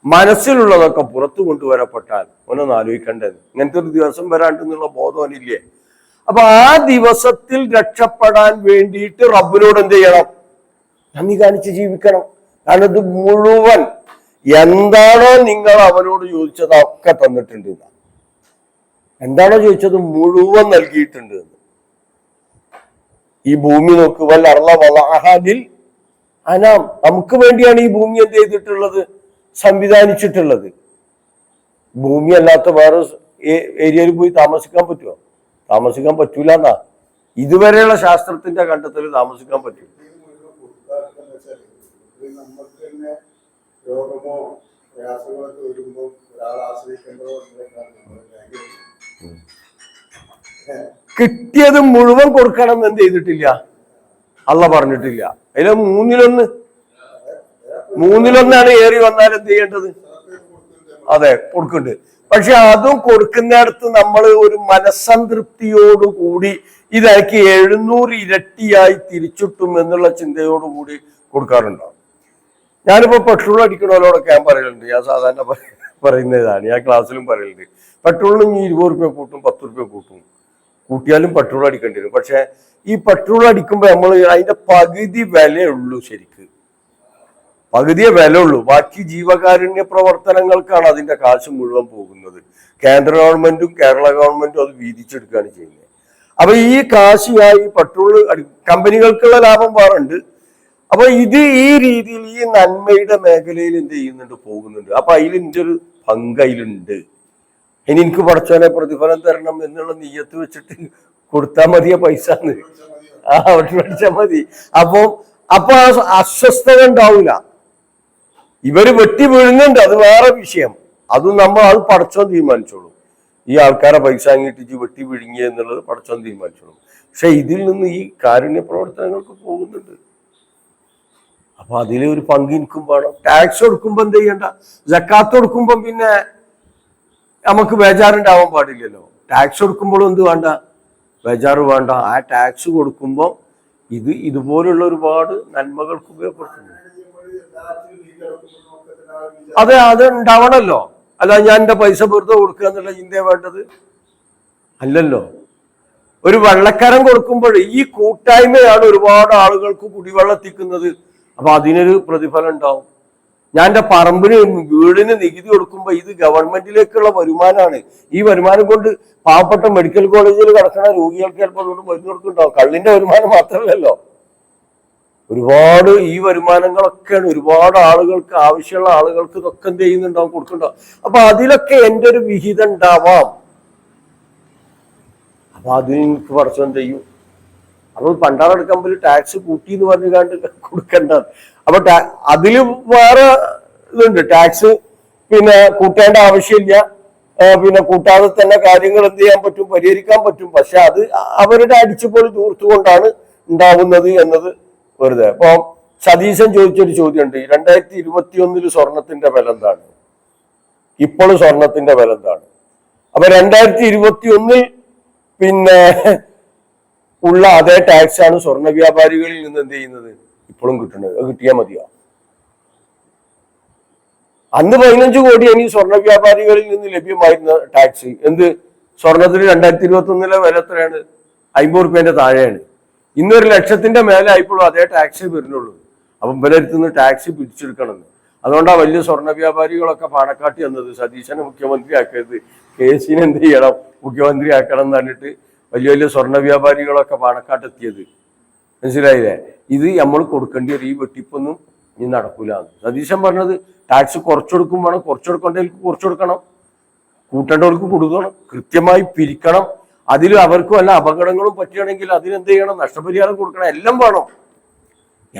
മനസ്സിലുള്ളതൊക്കെ പുറത്തു കൊണ്ടുവരപ്പെട്ടാൽ ഒന്നൊന്ന് ആലോചിക്കേണ്ടത്. ഇങ്ങനത്തെ ഒരു ദിവസം വരാണ്ടെന്നുള്ള ബോധവനില്ലേ? അപ്പൊ ആ ദിവസത്തിൽ രക്ഷപ്പെടാൻ വേണ്ടിയിട്ട് റബ്ബിനോട് എന്ത് ചെയ്യണം? നന്ദി കാണിച്ച് ജീവിക്കണം. കാരണം ഇത് മുഴുവൻ എന്താണോ നിങ്ങൾ അവനോട് ചോദിച്ചത് ഒക്കെ തന്നിട്ടുണ്ട്. എന്താണോ ചോദിച്ചത് മുഴുവൻ നൽകിയിട്ടുണ്ട്. ഈ ഭൂമി നോക്ക്, വൽ അർള വളഅഹാലിൽ അനാം, നമുക്ക് വേണ്ടിയാണ് ഈ ഭൂമി എന്ത് ചെയ്തിട്ടുള്ളത്, സംവിധാനിച്ചിട്ടുള്ളത്. ഭൂമി അല്ലാത്ത വേറെ ഏരിയയിൽ പോയി താമസിക്കാൻ പറ്റുമോ? താമസിക്കാൻ പറ്റൂല എന്നാ ഇതുവരെയുള്ള ശാസ്ത്രത്തിന്റെ കണ്ടെത്തൽ. താമസിക്കാൻ പറ്റൂ. കിട്ടിയത് മുഴുവൻ കൊടുക്കണം എന്ന് എന്ത് ചെയ്തിട്ടില്ല, അള്ള പറഞ്ഞിട്ടില്ല. അതിലെ 1/3 മൂന്നിലൊന്നാണ് ഏറി വന്നാൽ എന്ത് ചെയ്യേണ്ടത്? അതെ, കൊടുക്കുന്നുണ്ട്. പക്ഷെ അതും കൊടുക്കുന്നിടത്ത് നമ്മൾ ഒരു മനസ്സംതൃപ്തിയോടുകൂടി ഇതാക്കി 700 ഇരട്ടിയായി തിരിച്ചിട്ടും എന്നുള്ള ചിന്തയോടുകൂടി കൊടുക്കാറുണ്ടോ? ഞാനിപ്പോ പെട്രോൾ അടിക്കണവരോടൊക്കെ ഞാൻ പറയലുണ്ട്, ഞാൻ സാധാരണ പറയുന്നതാണ്, ഞാൻ ക്ലാസ്സിലും പറയലുണ്ട്, പെട്രോളിന് 20 റുപ്യ കൂട്ടും 10 റുപ്യ കൂട്ടും, കൂട്ടിയാലും പെട്രോൾ അടിക്കേണ്ടി വരും. പക്ഷെ ഈ പെട്രോൾ അടിക്കുമ്പോൾ നമ്മൾ അതിന്റെ പകുതി വിലയുള്ളൂ, ശരിക്ക് പകുതിയെ വില ഉള്ളൂ. ബാക്കി ജീവകാരുണ്യ പ്രവർത്തനങ്ങൾക്കാണ് അതിന്റെ കാശ് മുഴുവൻ പോകുന്നത്. കേന്ദ്ര ഗവൺമെന്റും കേരള ഗവൺമെന്റും അത് വീതിച്ചെടുക്കുകയാണ് ചെയ്യുന്നത്. അപ്പൊ ഈ കാശിയായി പെട്രോൾ കമ്പനികൾക്കുള്ള ലാഭം വേറുണ്ട്. അപ്പൊ ഇത് ഈ രീതിയിൽ ഈ നന്മയുടെ മേഖലയിൽ എന്ത് ചെയ്യുന്നുണ്ട്, പോകുന്നുണ്ട്. അപ്പൊ അതിൽ എൻ്റെ ഒരു പങ്ക് അതിലുണ്ട്. ഇനി എനിക്ക് പഠിച്ചവനെ പ്രതിഫലം തരണം എന്നുള്ള നീയത്ത് വെച്ചിട്ട് കൊടുത്താൽ മതിയ പൈസ പഠിച്ചാൽ മതി. അപ്പൊ അസ്വസ്ഥത ഉണ്ടാവില്ല. ഇവര് വെട്ടി വീഴുന്നുണ്ട്, അത് വേറെ വിഷയം. അതും അത് പടച്ചോൻ തീരുമാനിച്ചോളൂ. ഈ ആൾക്കാരെ പൈസ അങ്ങിട്ടിച്ച് വെട്ടി വിഴുങ്ങി എന്നുള്ളത് പടച്ചോൻ തീരുമാനിച്ചോളൂ. പക്ഷെ ഇതിൽ നിന്ന് ഈ കാരുണ്യ പ്രവർത്തനങ്ങൾക്ക് പോകുന്നുണ്ട്. അപ്പൊ അതിലൊരു പങ്ക് എനിക്കും വേണം. ടാക്സ് കൊടുക്കുമ്പോ എന്ത് ചെയ്യണ്ട, സക്കാത്ത് കൊടുക്കുമ്പം പിന്നെ നമുക്ക് ബേജാറുണ്ടാവാൻ പാടില്ലല്ലോ. ടാക്സ് കൊടുക്കുമ്പോഴും എന്ത് വേണ്ട, ബേജാറ് വേണ്ട. ആ ടാക്സ് കൊടുക്കുമ്പോൾ ഇതുപോലുള്ള ഒരുപാട് നന്മകൾക്ക് ഉപയോഗപ്പെടുത്തുന്നു. അതെ, അത് ഉണ്ടാവണല്ലോ. അല്ല ഞാൻ എൻ്റെ പൈസ വെറുതെ കൊടുക്കുക എന്നുള്ള ചിന്തയെ വേണ്ടത് അല്ലല്ലോ. ഒരു വെള്ളക്കരം കൊടുക്കുമ്പോൾ ഈ കൂട്ടായ്മയാണ് ഒരുപാട് ആളുകൾക്ക് കുടിവെള്ളം എത്തിക്കുന്നത്. അപ്പൊ അതിനൊരു പ്രതിഫലം ഉണ്ടാവും. ഞാൻ എൻ്റെ പറമ്പിന് വീടിന് നികുതി കൊടുക്കുമ്പോൾ ഇത് ഗവൺമെന്റിലേക്കുള്ള വരുമാനമാണ്. ഈ വരുമാനം കൊണ്ട് പാവപ്പെട്ട മെഡിക്കൽ കോളേജിൽ കിടക്കുന്ന രോഗികൾക്ക് ചിലപ്പോൾ അതുകൊണ്ട് മരുന്ന് കൊടുക്കുന്നുണ്ടാവും. കള്ളിന്റെ വരുമാനം മാത്രമല്ലല്ലോ, ഒരുപാട് ഈ വരുമാനങ്ങളൊക്കെയാണ് ഒരുപാട് ആളുകൾക്ക്, ആവശ്യമുള്ള ആളുകൾക്ക് ഇതൊക്കെ എന്ത് ചെയ്യുന്നുണ്ടാവും, കൊടുക്കുന്നുണ്ടാവും. അപ്പൊ അതിലൊക്കെ എൻ്റെ ഒരു വിഹിതം ഉണ്ടാവാം. അപ്പൊ അതിന് എനിക്ക് പഠിച്ചോ ചെയ്യും. അപ്പൊ പണ്ടാറെടുക്കുമ്പോൾ ടാക്സ് കൂട്ടി എന്ന് പറഞ്ഞു കണ്ട് കൊടുക്കണ്ട. അപ്പൊ അതില് വേറെ ഇതുണ്ട്, ടാക്സ് പിന്നെ കൂട്ടേണ്ട ആവശ്യമില്ല. പിന്നെ കൂട്ടാതെ തന്നെ കാര്യങ്ങൾ എന്ത് ചെയ്യാൻ പറ്റും, പരിഹരിക്കാൻ പറ്റും. പക്ഷെ അത് അവരുടെ അടിച്ചുപൊളി ദൂർത്തുകൊണ്ടാണ് ഉണ്ടാവുന്നത് എന്നത് വെറുതെ. അപ്പൊ സതീശൻ ചോദിച്ചൊരു ചോദ്യമുണ്ട്, 2021 സ്വർണത്തിന്റെ വില എന്താണ്, ഇപ്പോൾ സ്വർണത്തിന്റെ വില എന്താണ്? അപ്പൊ 2021 പിന്നെ ഉള്ള അതേ ടാക്സ് ആണ് സ്വർണ്ണ വ്യാപാരികളിൽ നിന്ന് എന്ത് ചെയ്യുന്നത്, ഇപ്പോഴും കിട്ടുന്നത്. അത് കിട്ടിയാൽ മതിയോ? അന്ന് 15 കോടിയാണ് ഈ സ്വർണ്ണ വ്യാപാരികളിൽ നിന്ന് ലഭ്യമായിരുന്ന ടാക്സ്. എന്ത് സ്വർണത്തിന് 2021 വില എത്രയാണ്? 50 റുപ്യന്റെ താഴെയാണ്. ഇന്ന് 1 ലക്ഷത്തിന്റെ മേലെ ആയിപ്പോഴും അതേ ടാക്സ് വരുന്നുള്ളൂ. അപ്പം ഇവരടുത്തുനിന്ന് ടാക്സ് പിടിച്ചെടുക്കണമെന്ന്. അതുകൊണ്ടാണ് വലിയ സ്വർണ്ണ വ്യാപാരികളൊക്കെ പാണക്കാട്ടി വന്നത്, സതീശനെ മുഖ്യമന്ത്രി ആക്കരുത്, കേസിനെ എന്ത് ചെയ്യണം, മുഖ്യമന്ത്രി ആക്കണം എന്ന് പറഞ്ഞിട്ട് വലിയ വലിയ സ്വർണ്ണ വ്യാപാരികളൊക്കെ പാണക്കാട്ടെത്തിയത്. മനസ്സിലായില്ലേ? ഇത് നമ്മൾ കൊടുക്കേണ്ടി വരും. ഈ വെട്ടിപ്പൊന്നും ഇനി നടക്കൂല. സതീശൻ പറഞ്ഞത് ടാക്സ് കുറച്ചെടുക്കും വേണം, കുറച്ചെടുക്കേണ്ടവർക്ക് കുറച്ചെടുക്കണം, കൂട്ടേണ്ടവർക്ക് കൊടുക്കണം, കൃത്യമായി പിരിക്കണം. അതിൽ അവർക്ക് വല്ല അപകടങ്ങളും പറ്റുകയാണെങ്കിൽ അതിനെന്ത് ചെയ്യണം, നഷ്ടപരിഹാരം കൊടുക്കണം. എല്ലാം വേണം,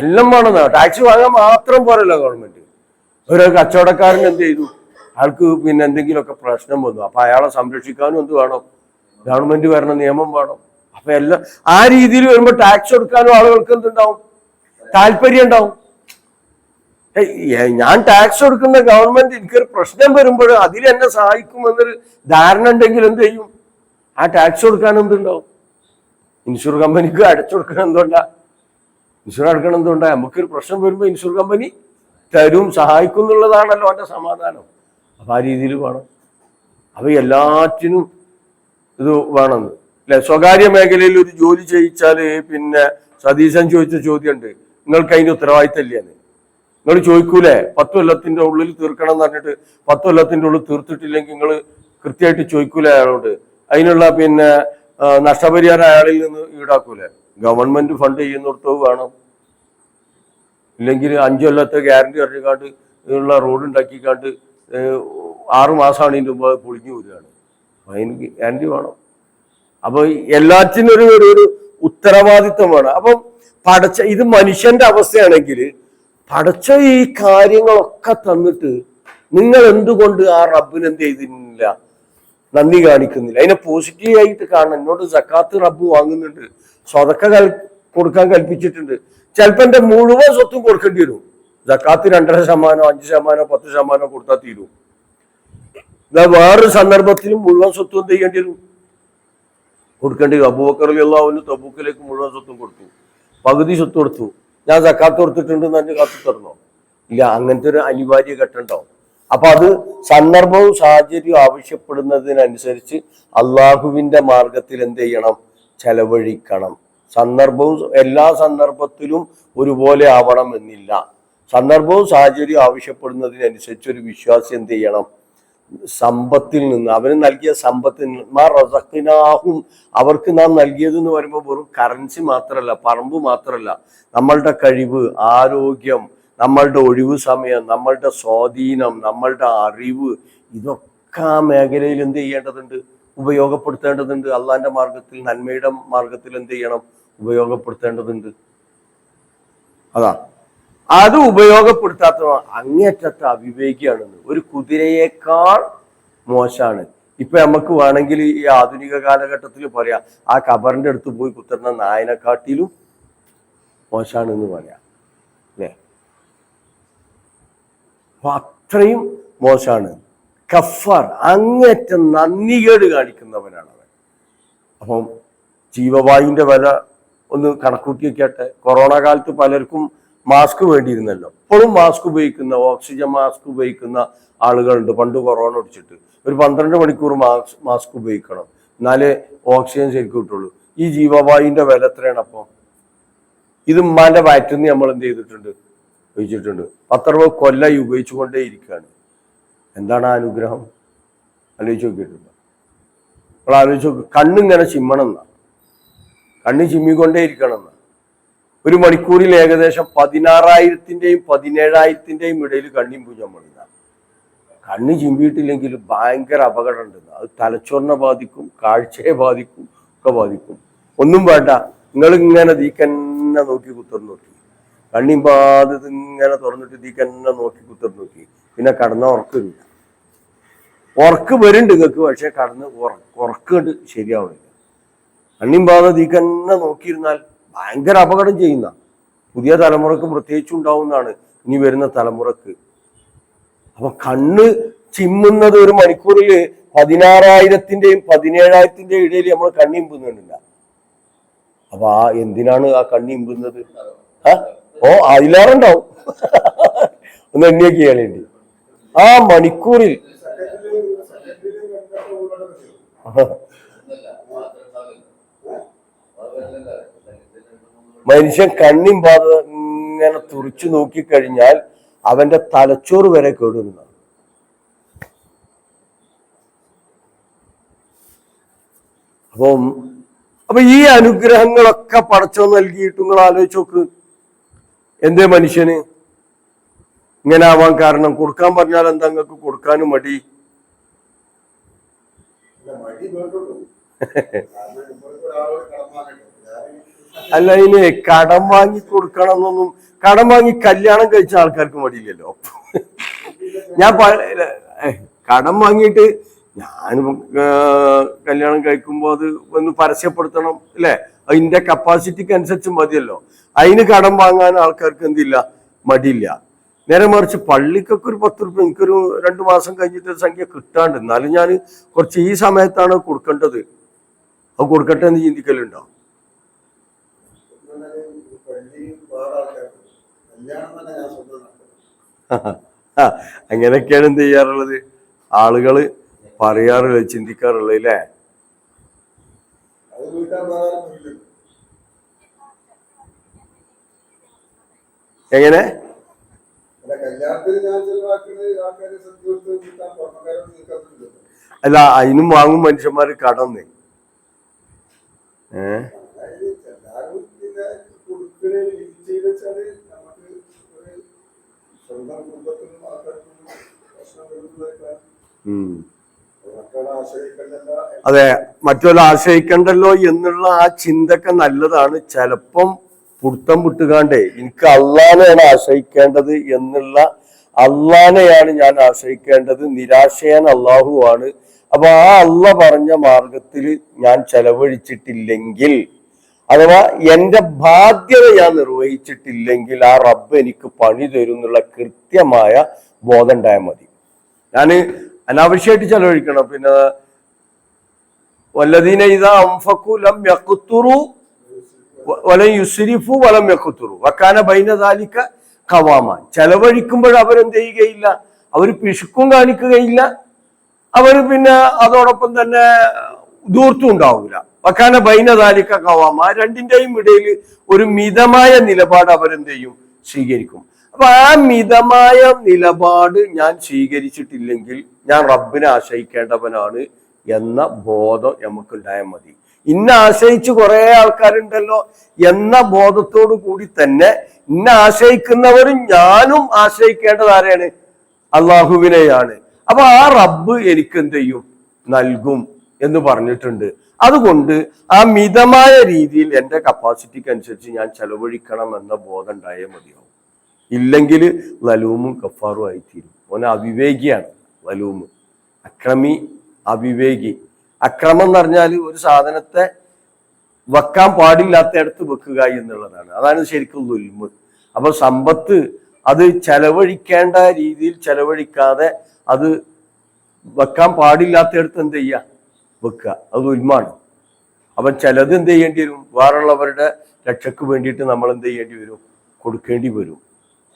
എല്ലാം വേണം. ടാക്സ് വാങ്ങാൻ മാത്രം പോരല്ലോ ഗവൺമെന്റ്. ഒരു കച്ചവടക്കാരൻ എന്ത് ചെയ്തു, അയാൾക്ക് പിന്നെ എന്തെങ്കിലുമൊക്കെ പ്രശ്നം വന്നു, അപ്പൊ അയാളെ സംരക്ഷിക്കാനും എന്ത് വേണം, ഗവൺമെന്റ് വരണ നിയമം വേണം. അപ്പൊ എല്ലാം ആ രീതിയിൽ വരുമ്പോൾ ടാക്സ് കൊടുക്കാനും ആളുകൾക്ക് എന്തുണ്ടാവും, താല്പര്യം ഉണ്ടാവും. ഞാൻ ടാക്സ് കൊടുക്കുന്ന ഗവൺമെന്റ് എനിക്കൊരു പ്രശ്നം വരുമ്പോൾ അതിൽ എന്നെ സഹായിക്കുമെന്നൊരു ധാരണ ഉണ്ടെങ്കിൽ എന്ത് ചെയ്യും, ആ ടാക്സ് കൊടുക്കാൻ എന്തുണ്ടാവും. ഇൻഷുർ കമ്പനിക്ക് അടച്ചു കൊടുക്കണം എന്തുകൊണ്ടാ, ഇൻഷുർ അടക്കണം എന്തുകൊണ്ടാ, നമുക്കൊരു പ്രശ്നം വരുമ്പോൾ ഇൻഷുർ കമ്പനി തരും, സഹായിക്കും എന്നുള്ളതാണല്ലോ എൻ്റെ സമാധാനം. അപ്പൊ ആ രീതിയിൽ വേണം. അപ്പൊ എല്ലാറ്റിനും ഇത് വേണമെന്ന് അല്ലെ. സ്വകാര്യ മേഖലയിൽ ഒരു ജോലി ചെയ്യിച്ചാല് പിന്നെ സതീശൻ ചോദിച്ച ചോദ്യമുണ്ട്, നിങ്ങൾക്ക് അതിന്റെ ഉത്തരവാദിത്തമില്ലെന്ന്. നിങ്ങൾ ചോദിക്കൂലേ, 10 കൊല്ലത്തിന്റെ ഉള്ളിൽ തീർക്കണം എന്ന് പറഞ്ഞിട്ട് 10 കൊല്ലത്തിന്റെ ഉള്ളിൽ തീർത്തിട്ടില്ലെങ്കിൽ നിങ്ങൾ കൃത്യമായിട്ട് ചോദിക്കൂലേ അയാളോട്, അതിനുള്ള പിന്നെ നഷ്ടപരിഹാരം അയാളിൽ നിന്ന് ഈടാക്കൂലേ? ഗവൺമെന്റ് ഫണ്ട് ചെയ്യുന്നിടത്തോ വേണം. ഇല്ലെങ്കിൽ 5 കൊല്ലത്തെ ഗ്യാരണ്ടി അറിഞ്ഞാണ്ട് ഉള്ള റോഡ് ഉണ്ടാക്കിക്കാണ്ട് 6 മാസമാണ് ഇതിൻ്റെ മുമ്പ് പൊളിഞ്ഞു വരികയാണ്. അതിന് ഗ്യാരണ്ടി വേണം. അപ്പൊ എല്ലാറ്റിനും ഒരു ഉത്തരവാദിത്വം വേണം. അപ്പം ഇത് മനുഷ്യന്റെ അവസ്ഥയാണെങ്കിൽ പടച്ച ഈ കാര്യങ്ങളൊക്കെ തന്നിട്ട് നിങ്ങൾ എന്തുകൊണ്ട് ആ റബ്ബിന് എന്ത് ചെയ്തില്ല, നന്ദി കാണിക്കുന്നില്ല? അതിനെ പോസിറ്റീവായിട്ട് കാണണം. എന്നോട് സക്കാത്ത് റബ്ബ് വാങ്ങുന്നുണ്ട്, സ്വതക്ക കൊടുക്കാൻ കൽപ്പിച്ചിട്ടുണ്ട്. ചിലപ്പോൾ എൻ്റെ മുഴുവൻ സ്വത്തും കൊടുക്കേണ്ടി വരും. സക്കാത്ത് 2.5%, 5%, 10% കൊടുത്താൽ തീരും. വേറൊരു സന്ദർഭത്തിലും മുഴുവൻ സ്വത്തും എന്ത് ചെയ്യേണ്ടി വരും? കൊടുക്കേണ്ടി വരും. അബൂബക്കർ റളിയല്ലാഹു അൻഹു തബൂക്കിലേക്ക് മുഴുവൻ സ്വത്തും കൊടുത്തു, പകുതി സ്വത്ത് കൊടുത്തു. ഞാൻ സക്കാത്ത് കൊടുത്തിട്ടുണ്ട് എന്ന് കാത്തു തരണോ? ഇല്ല. അങ്ങനത്തെ ഒരു അനിവാര്യ ഘട്ടമുണ്ടാവും. അപ്പൊ അത് സന്ദർഭവും സാഹചര്യവും ആവശ്യപ്പെടുന്നതിനനുസരിച്ച് അള്ളാഹുവിന്റെ മാർഗത്തിൽ എന്ത് ചെയ്യണം? ചെലവഴിക്കണം. സന്ദർഭവും എല്ലാ സന്ദർഭത്തിലും ഒരുപോലെ ആവണം എന്നില്ല. സന്ദർഭവും സാഹചര്യവും ആവശ്യപ്പെടുന്നതിനനുസരിച്ച് ഒരു വിശ്വാസി എന്ത് ചെയ്യണം? സമ്പത്തിൽ നിന്ന്, അവന് നൽകിയ സമ്പത്തിൽ നിന്ന് അവർക്ക് നാം നൽകിയത് എന്ന് പറയുമ്പോൾ വെറും കറൻസി മാത്രമല്ല, പറമ്പ് മാത്രമല്ല, നമ്മളുടെ കഴിവ്, ആരോഗ്യം, നമ്മളുടെ ഒഴിവ് സമയം, നമ്മളുടെ സ്വാധീനം, നമ്മളുടെ അറിവ്, ഇതൊക്കെ ആ മേഖലയിൽ എന്ത് ചെയ്യേണ്ടതുണ്ട്? ഉപയോഗപ്പെടുത്തേണ്ടതുണ്ട്. അള്ളാന്റെ മാർഗത്തിൽ, നന്മയുടെ മാർഗത്തിൽ എന്ത് ചെയ്യണം? ഉപയോഗപ്പെടുത്തേണ്ടതുണ്ട്. അതാ അത് ഉപയോഗപ്പെടുത്താത്ത അങ്ങേറ്റത്തെ അവിവേകിയാണെന്ന്. ഒരു കുതിരയേക്കാൾ മോശമാണ്. ഇപ്പൊ നമുക്ക് വേണമെങ്കിൽ ഈ ആധുനിക കാലഘട്ടത്തിൽ പറയാം, ആ ഖബറിന്റെ അടുത്ത് പോയി കുത്തുന്ന നായനെക്കാട്ടിലും മോശാണെന്ന് പറയാം, അല്ലേ? അപ്പൊ അത്രയും മോശമാണ്. കഫാർ, അങ്ങേറ്റം നന്ദികേട് കാണിക്കുന്നവനാണ് അവൻ. അപ്പം ജീവവായുവിന്റെ വില ഒന്ന് കണക്കൂട്ടി വെക്കട്ടെ. കൊറോണ കാലത്ത് പലർക്കും മാസ്ക് വേണ്ടിയിരുന്നല്ലോ. ഇപ്പോഴും മാസ്ക് ഉപയോഗിക്കുന്ന, ഓക്സിജൻ മാസ്ക് ഉപയോഗിക്കുന്ന ആളുകളുണ്ട്. പണ്ട് കൊറോണ പിടിച്ചിട്ട് ഒരു 12 മണിക്കൂർ മാസ്ക് ഉപയോഗിക്കണം, എന്നാലേ ഓക്സിജൻ ശരിക്കും കിട്ടുള്ളൂ. ഈ ജീവവായുവിന്റെ വില എത്രയാണ്? അപ്പോൾ ഇത് ഉമ്മാന്റെ വയറ്റിന്ന് നമ്മൾ എന്ത് ചെയ്തിട്ടുണ്ട്? ഉപയോഗിച്ചിട്ടുണ്ട്. 10-60 കൊല്ലായി ഉപയോഗിച്ചുകൊണ്ടേ ഇരിക്കുകയാണ്. എന്താണ് ആ അനുഗ്രഹം? ആലോചിച്ച് നോക്കിയിട്ടുണ്ട്? നമ്മൾ ആലോചിച്ച് നോക്ക്. കണ്ണിങ്ങനെ ചിമ്മണം എന്നാ, കണ്ണ് ചിമ്മിക്കൊണ്ടേ ഇരിക്കണം എന്നാ. ഒരു മണിക്കൂറിൽ ഏകദേശം 16,000-ന്റെയും 17,000-ന്റെയും ഇടയിൽ കണ്ണിമ്പൂജ നമ്മളില്ല. കണ്ണ് ചിമ്പിയിട്ടില്ലെങ്കിൽ ഭയങ്കര അപകടം ഉണ്ടെന്ന്. അത് തലച്ചോറിനെ ബാധിക്കും, കാഴ്ചയെ ബാധിക്കും, ഒക്കെ ബാധിക്കും. ഒന്നും വേണ്ട, നിങ്ങൾ ഇങ്ങനെ ദീക്കന്നെ നോക്കി കുത്തിർന്ന് നോക്കി, കണ്ണിമ്പാത് ഇങ്ങനെ തുറന്നിട്ട് ദീക്കന്നെ നോക്കി കുത്തിർന്ന് നോക്കി, പിന്നെ കടന്ന ഉറക്കില്ല. ഉറക്ക് വരുന്നുണ്ട് നിങ്ങൾക്ക്, പക്ഷെ കടന്ന് ഉറക്കുണ്ട് ശരിയാവണില്ല. കണ്ണിമ്പാതെ ദീക്കന്നെ നോക്കിയിരുന്നാൽ ഭയങ്കര അപകടം ചെയ്യുന്ന പുതിയ തലമുറക്ക് പ്രത്യേകിച്ചും ഉണ്ടാവുന്നതാണ്, ഇനി വരുന്ന തലമുറക്ക്. അപ്പൊ കണ്ണ് ചിമ്മുന്നത് ഒരു മണിക്കൂറിൽ 16,000-ന്റെയും 17,000-ന്റെയും ഇടയിൽ നമ്മൾ കണ്ണിമ്പുന്നുണ്ടില്ല. അപ്പൊ എന്തിനാണ് ആ കണ്ണിമ്പുന്നത്? അതിലേറുണ്ടാവും. ഒന്ന് എണ്ണിയൊക്കെ ചെയ്യാനുണ്ട് ആ മണിക്കൂറിൽ. മനുഷ്യൻ കണ്ണിമ്പാതെ ഇങ്ങനെ തുറിച്ചു നോക്കിക്കഴിഞ്ഞാൽ അവന്റെ തലച്ചോറ് വരെ കേടുവരുന്ന. അപ്പൊ ഈ അനുഗ്രഹങ്ങളൊക്കെ പടച്ചോ നൽകിയിട്ട് നിങ്ങൾ ആലോചിച്ച് നോക്ക്, എന്തേ മനുഷ്യന് ഇങ്ങനെ ആവാൻ കാരണം? കൊടുക്കാൻ പറഞ്ഞാൽ എന്താ നിങ്ങൾക്ക് കൊടുക്കാനും മടി? അല്ല, ഇതിന് കടം വാങ്ങി കൊടുക്കണം എന്നൊന്നും, കടം വാങ്ങി കല്യാണം കഴിച്ച ആൾക്കാർക്ക് മടിയില്ലല്ലോ. ഞാൻ കടം വാങ്ങിയിട്ട് ഞാൻ കല്യാണം കഴിക്കുമ്പോൾ അത് ഒന്ന് പരസ്യപ്പെടുത്തണം, അല്ലെ? അതിന്റെ കപ്പാസിറ്റിക്ക് അനുസരിച്ച് മതിയല്ലോ. അതിന് കടം വാങ്ങാൻ ആൾക്കാർക്ക് എന്തില്ല? മടിയില്ല. നേരെ മറിച്ച് പള്ളിക്കൊക്കെ ഒരു 10 രൂപ എനിക്കൊരു 2 മാസം കഴിഞ്ഞിട്ട് സംഖ്യ കിട്ടാണ്ട്, എന്നാലും ഞാൻ കുറച്ച് ഈ സമയത്താണ് കൊടുക്കേണ്ടത്, അത് കൊടുക്കട്ടെ എന്ന് ചിന്തിക്കലുണ്ടോ? അങ്ങനെയൊക്കെയാണ് എന്ത് ചെയ്യാറുള്ളത്? ആളുകള് പറയാറുള്ളത്, ചിന്തിക്കാറുള്ളത്, അല്ലേ? എങ്ങനെ? അല്ല, അതിനും വാങ്ങും മനുഷ്യന്മാര് കടന്നേ. അതെ, മറ്റൊരു ആശ്രയിക്കണ്ടല്ലോ എന്നുള്ള ആ ചിന്തക്കെ നല്ലതാണ്. ചിലപ്പം പുടുത്തം വിട്ടുകാണ്ടേ എനിക്ക് അള്ളാനെയാണ് ആശ്രയിക്കേണ്ടത് എന്നുള്ള, അള്ളാനെയാണ് ഞാൻ ആശ്രയിക്കേണ്ടത്, നിരാശയാൻ അള്ളാഹുവാണ്. അപ്പൊ ആ അള്ള പറഞ്ഞ മാർഗത്തിൽ ഞാൻ ചെലവഴിച്ചിട്ടില്ലെങ്കിൽ അഥവാ എന്റെ ബാധ്യത ഞാൻ നിർവഹിച്ചിട്ടില്ലെങ്കിൽ ആ റബ്ബ് എനിക്ക് പണി തരും എന്നുള്ള കൃത്യമായ ബോധം ഉണ്ടായാൽ മതി. ഞാൻ അനാവശ്യമായിട്ട് ചെലവഴിക്കണം. പിന്നെ വല്ലദീന ഇദാ അൻഫഖു ലം യഖ്തുറു വലം യുസ്രിഫു വലം യഖ്തുറു വകാന ബൈന ദാലിക ഖവാമ. ചെലവഴിക്കുമ്പോൾ അവരെന്ത് ചെയ്യുകയില്ല, അവർ പിശുക്കും കാണിക്കുകയില്ല, അവർ പിന്നെ അതോടൊപ്പം തന്നെ ദൂർത്തും ഉണ്ടാവില്ല. വക്കാന ബൈന ദാലിക ഖവാമ. രണ്ടിന്റെയും ഇടയിൽ ഒരു മിതമായ നിലപാട് അവരെന്ത് ചെയ്യും, സ്വീകരിക്കും. അപ്പൊ ആ മിതമായ നിലപാട് ഞാൻ സ്വീകരിച്ചിട്ടില്ലെങ്കിൽ ഞാൻ റബ്ബിനെ ആശ്രയിക്കേണ്ടവനാണ് എന്ന ബോധം നമുക്കുണ്ടായാൽ മതി. ഇന്നെ ആശ്രയിച്ച് കുറെ ആൾക്കാരുണ്ടല്ലോ എന്ന ബോധത്തോടു കൂടി തന്നെ ഇന്നെ ആശ്രയിക്കുന്നവരും ഞാനും ആശ്രയിക്കേണ്ടത് ആരെയാണ്? അള്ളാഹുവിനെയാണ്. അപ്പൊ ആ റബ്ബ് എനിക്ക് എന്ത് ചെയ്യും, നൽകും എന്ന് പറഞ്ഞിട്ടുണ്ട്. അതുകൊണ്ട് ആ മിതമായ രീതിയിൽ എൻ്റെ കപ്പാസിറ്റിക്ക് അനുസരിച്ച് ഞാൻ ചെലവഴിക്കണം എന്ന ബോധം ഉണ്ടായേ മതിയാവും. ഇല്ലെങ്കിൽ വലൂമും കഫാറും ആയിത്തീരും. ഓന് അവിവേകിയാണ് വലൂമ്. അക്രമി, അവിവേകി. അക്രമം എന്ന് പറഞ്ഞാൽ ഒരു സാധനത്തെ വെക്കാൻ പാടില്ലാത്തയിടത്ത് വെക്കുക എന്നുള്ളതാണ്. അതാണ് ശരിക്കും ദുൽമ്. അപ്പൊ സമ്പത്ത് അത് ചെലവഴിക്കേണ്ട രീതിയിൽ ചെലവഴിക്കാതെ അത് വെക്കാൻ പാടില്ലാത്തയിടത്ത് എന്ത് ചെയ്യുക, വെക്കുക. അത് ദുൽമാണ്. അപ്പൊ ചിലത് എന്ത് ചെയ്യേണ്ടി വരും, വേറുള്ളവരുടെ രക്ഷയ്ക്ക് വേണ്ടിയിട്ട് നമ്മൾ എന്ത് ചെയ്യേണ്ടി വരും, കൊടുക്കേണ്ടി വരും.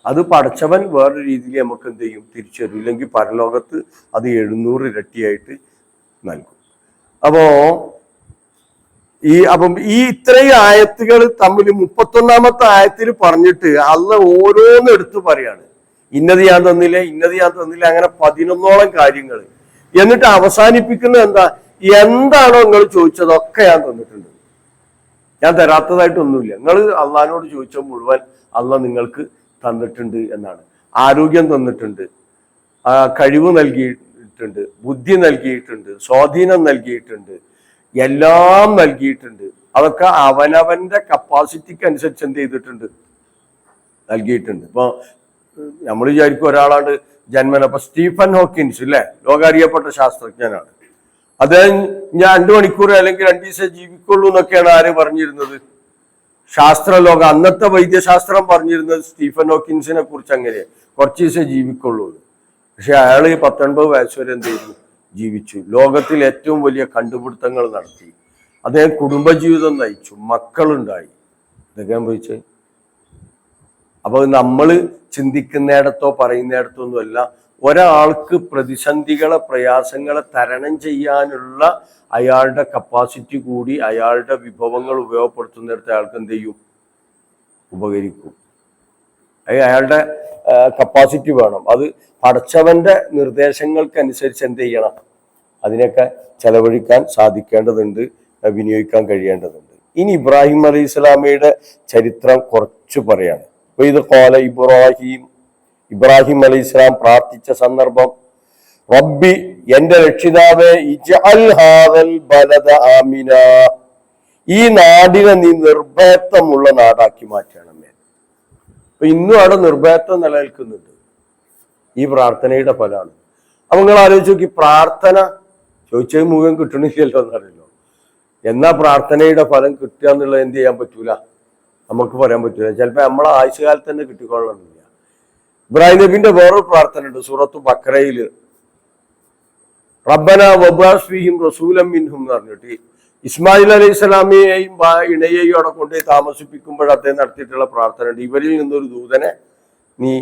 അത് പടച്ചവൻ വേറൊരു രീതിയിൽ നമുക്ക് എന്ത് ചെയ്യും, തിരിച്ചു തരും. ഇല്ലെങ്കിൽ പരലോകത്ത് അത് 700 ഇരട്ടിയായിട്ട് നൽകും. അപ്പം ഈ ഇത്രയും ആയത്തുകൾ തമ്മിൽ 31-ാമത്തെ ആയത്തിൽ പറഞ്ഞിട്ട് അള്ള ഓരോന്നും എടുത്തു പറയാണ്. ഇന്നത് ഞാൻ തന്നില്ല, ഇന്നത് ഞാൻ തന്നില്ല, അങ്ങനെ 11ഓളം കാര്യങ്ങൾ. എന്നിട്ട് അവസാനിപ്പിക്കുന്നത് എന്താണോ നിങ്ങൾ ചോദിച്ചതൊക്കെ ഞാൻ തന്നിട്ടുണ്ട്, ഞാൻ തരാത്തതായിട്ടൊന്നുമില്ല. നിങ്ങൾ അള്ളഹാനോട് ചോദിച്ച മുഴുവൻ അള്ള നിങ്ങൾക്ക് തന്നിട്ടുണ്ട് എന്നാണ്. ആരോഗ്യം തന്നിട്ടുണ്ട്, കഴിവ് നൽകിയിട്ടുണ്ട്, ബുദ്ധി നൽകിയിട്ടുണ്ട്, സ്വാധീനം നൽകിയിട്ടുണ്ട്, എല്ലാം നൽകിയിട്ടുണ്ട്. അതൊക്കെ അവനവന്റെ കപ്പാസിറ്റിക്ക് അനുസരിച്ച് എന്ത് ചെയ്തിട്ടുണ്ട്, നൽകിയിട്ടുണ്ട്. ഇപ്പൊ നമ്മൾ വിചാരിക്കും ഒരാളാണ് ജന്മന. ഇപ്പൊ സ്റ്റീഫൻ ഹോക്കിൻസ് ഇല്ലേ, ലോകാരിയപ്പെട്ട ശാസ്ത്രജ്ഞനാണ്. അദ്ദേഹം ഞാൻ 2 മണിക്കൂർ അല്ലെങ്കിൽ 2 ദിവസം ജീവിക്കുള്ളൂ എന്നൊക്കെയാണ് ആര് പറഞ്ഞിരുന്നത്, ശാസ്ത്രലോകം. അന്നത്തെ വൈദ്യശാസ്ത്രം പറഞ്ഞിരുന്നത് സ്റ്റീഫൻ ഹോക്കിൻസിനെ കുറിച്ച് അങ്ങനെ കുറച്ച് ദിവസം ജീവിക്കുള്ളൂ. പക്ഷെ അയാൾ 19 വയസ്സ് വരെ എന്ത് ചെയ്തു, ജീവിച്ചു. ലോകത്തിൽ ഏറ്റവും വലിയ കണ്ടുപിടുത്തങ്ങൾ നടത്തി. അദ്ദേഹം കുടുംബജീവിതം നയിച്ചു, മക്കളുണ്ടായി. ഇതൊക്കെ സംഭവിച്ചേ. അപ്പൊ നമ്മൾ ചിന്തിക്കുന്നിടത്തോ പറയുന്നിടത്തോ ഒന്നുമല്ല, ഒരാൾക്ക് പ്രതിസന്ധികളെ, പ്രയാസങ്ങളെ തരണം ചെയ്യാനുള്ള അയാളുടെ കപ്പാസിറ്റി കൂടി അയാളുടെ വിഭവങ്ങൾ ഉപയോഗപ്പെടുത്തുന്നിടത്ത് അയാൾക്ക് എന്ത് ചെയ്യും, ഉപകരിക്കും. അയാളുടെ കപ്പാസിറ്റി വേണം. അത് പടച്ചവന്റെ നിർദ്ദേശങ്ങൾക്കനുസരിച്ച് എന്ത് ചെയ്യണം, അതിനൊക്കെ ചെലവഴിക്കാൻ സാധിക്കേണ്ടതുണ്ട്, വിനിയോഗിക്കാൻ കഴിയേണ്ടതുണ്ട്. ഇനി ഇബ്രാഹിം അലൈഹി സ്വലാമയുടെ ചരിത്രം കുറച്ച് പറയാണ്. അപ്പൊ ഇത് ഖാല ഇബ്രാഹിം അലൈഹി സ്വലാം പ്രാർത്ഥിച്ച സന്ദർഭം, റബ്ബി എന്റെ രക്ഷിതാവേ, ഇജ്അൽ ഹാദൽ ബലദ ആമിന, ഈ നാടിനെ നീ നിർഭയത്വമുള്ള നാടാക്കി മാറ്റണമേ. അപ്പൊ ഇന്നും അവിടെ നിർഭയത്വം നിലനിൽക്കുന്നുണ്ട്. ഈ പ്രാർത്ഥനയുടെ ഫലമാണ്. അപ്പൊ നിങ്ങൾ ആലോചിച്ച് നോക്കി, പ്രാർത്ഥന ചോദിച്ചത് മുഴുവൻ കിട്ടണില്ലല്ലോ എന്നറിയല്ലോ. എന്നാ പ്രാർത്ഥനയുടെ ഫലം കിട്ടുക എന്നുള്ളത് എന്ത് ചെയ്യാൻ പറ്റൂല, നമുക്ക് പറയാൻ പറ്റൂല. ചിലപ്പോ നമ്മളെ ആയുഷ്കാലത്ത് തന്നെ കിട്ടിക്കൊള്ളണമെന്നില്ല. ഇബ്രാഹിം നബിന്റെ വേറൊരു പ്രാർത്ഥന ഉണ്ട് സൂറത്തു ബഖറയില്. റബ്ബന വബ്അസ് ഫീഹിം റസൂലൻ മിൻഹും എന്ന് പറഞ്ഞിട്ട് ഇസ്മായിൽ അലൈഹി സ്വലാമിയെയും ഇണയെയും അവിടെ കൊണ്ടുപോയി താമസിപ്പിക്കുമ്പോൾ അദ്ദേഹം നടത്തിയിട്ടുള്ള പ്രാർത്ഥന ഉണ്ട്, ഇവരിൽ നിന്നൊരു ദൂതനെ നീ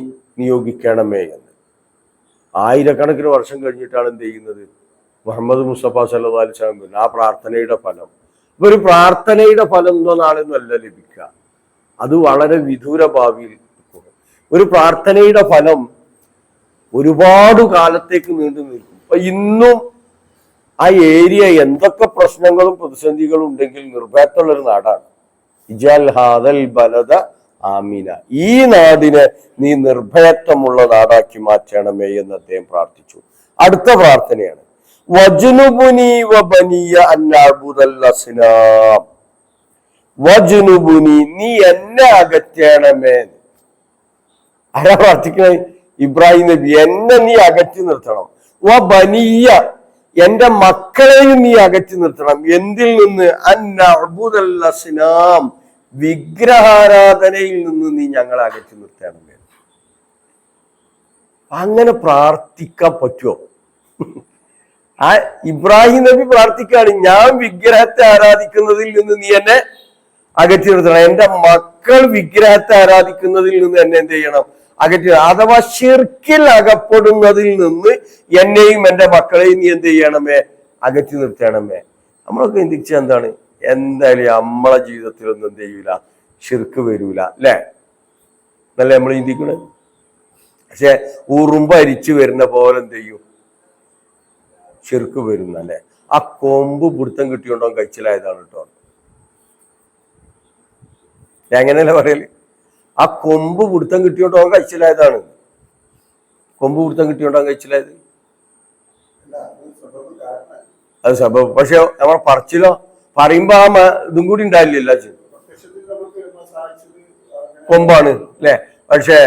നിയോഗിക്കണമേ എന്ന്. ആയിരക്കണക്കിന് വർഷം കഴിഞ്ഞിട്ടാണ് എന്ത് ചെയ്യുന്നത്, മുഹമ്മദ് മുസ്തഫ സല്ലല്ലാഹു അലൈഹി വസല്ലം ആ പ്രാർത്ഥനയുടെ ഫലം. ഇപ്പൊ ഒരു പ്രാർത്ഥനയുടെ ഫലം എന്തോ നാളെയൊന്നും അല്ല ലഭിക്കുക, അത് വളരെ വിദൂര ഭാവിയിൽ. ഒരു പ്രാർത്ഥനയുടെ ഫലം ഒരുപാട് കാലത്തേക്ക് നീണ്ടു നിൽക്കും. അപ്പൊ ഇന്നും ആ ഏരിയ എന്തൊക്കെ പ്രശ്നങ്ങളും പ്രതിസന്ധികളും ഉണ്ടെങ്കിൽ നിർഭയത്തുള്ളൊരു നാടാണ്. ഇജാൽ ഹാദൽ ബലദ ആമിന, ഈ നാടിനെ നീ നിർഭയത്വമുള്ള നാടാക്കി മാറ്റണമേ എന്ന് അദ്ദേഹം പ്രാർത്ഥിച്ചു. അടുത്ത പ്രാർത്ഥനയാണ് വജ്നുബുനി വബനിയ അൻ നഅ്ബുദൽ അസ്നാം. വജ്നുബുനി, നീ എന്നെ അകറ്റണമേ. ആരാ പ്രാർത്ഥിക്കണേ? ഇബ്രാഹിം നബി. എന്നെ നീ അകറ്റി നിർത്തണം. വബനിയ, എന്റെ മക്കളെയും നീ അകറ്റി നിർത്തണം. എന്തിൽ നിന്ന്? അന്നഅ്ബുദൽ അസ്നാം, വിഗ്രഹാരാധനയിൽ നിന്ന് നീ ഞങ്ങളെ അകറ്റി നിർത്തണം. അങ്ങനെ പ്രാർത്ഥിക്കാൻ പറ്റുമോ? ആ ഇബ്രാഹിം നബി പ്രാർത്ഥിക്കാണ്, ഞാൻ വിഗ്രഹത്തെ ആരാധിക്കുന്നതിൽ നിന്ന് നീ എന്നെ അകറ്റി നിർത്തണം, എന്റെ മക്കൾ വിഗ്രഹത്തെ ആരാധിക്കുന്നതിൽ നിന്ന് എന്നെ എന്ത് ചെയ്യണം? അകറ്റി. അഥവാ ശിർക്കിൽ അകപ്പെടുന്നതിൽ നിന്ന് എന്നെയും എന്റെ മക്കളെയും നീ എന്ത് ചെയ്യണമേ? അകറ്റി നിർത്തണമേ. നമ്മളൊക്കെ ചിന്തിച്ച എന്താണ്? എന്തായാലും നമ്മളെ ജീവിതത്തിലൊന്നും എന്ത് ചെയ്യൂല, ശിർക്ക് വരൂല, അല്ലേ? എന്നല്ലേ നമ്മൾ ചിന്തിക്കണേ? പക്ഷെ ഉറുമ്പ് അരിച്ചു വരുന്ന പോലെ എന്ത് ചെയ്യും? ശിർക്ക് വരുന്നല്ലേ? ആ കൊമ്പ് പിടുത്തം കിട്ടിയോണ്ടോ കഴിച്ചിലായതാണ് കേട്ടോ. ഞാൻ എങ്ങനെയല്ല പറയല്? ആ കൊമ്പ് പിടുത്തം കിട്ടിയോണ്ടോ കഴിച്ചിലായതാണ്. കൊമ്പ് പിടുത്തം കിട്ടിയോണ്ടോ കഴിച്ചിലായത്? അത് സബബ്. പക്ഷെ നമ്മൾ പറച്ചിലോ പറയുമ്പോ ആ ഇതും കൂടി ഉണ്ടായില്ല. കൊമ്പാണ് അല്ലെ? പക്ഷെ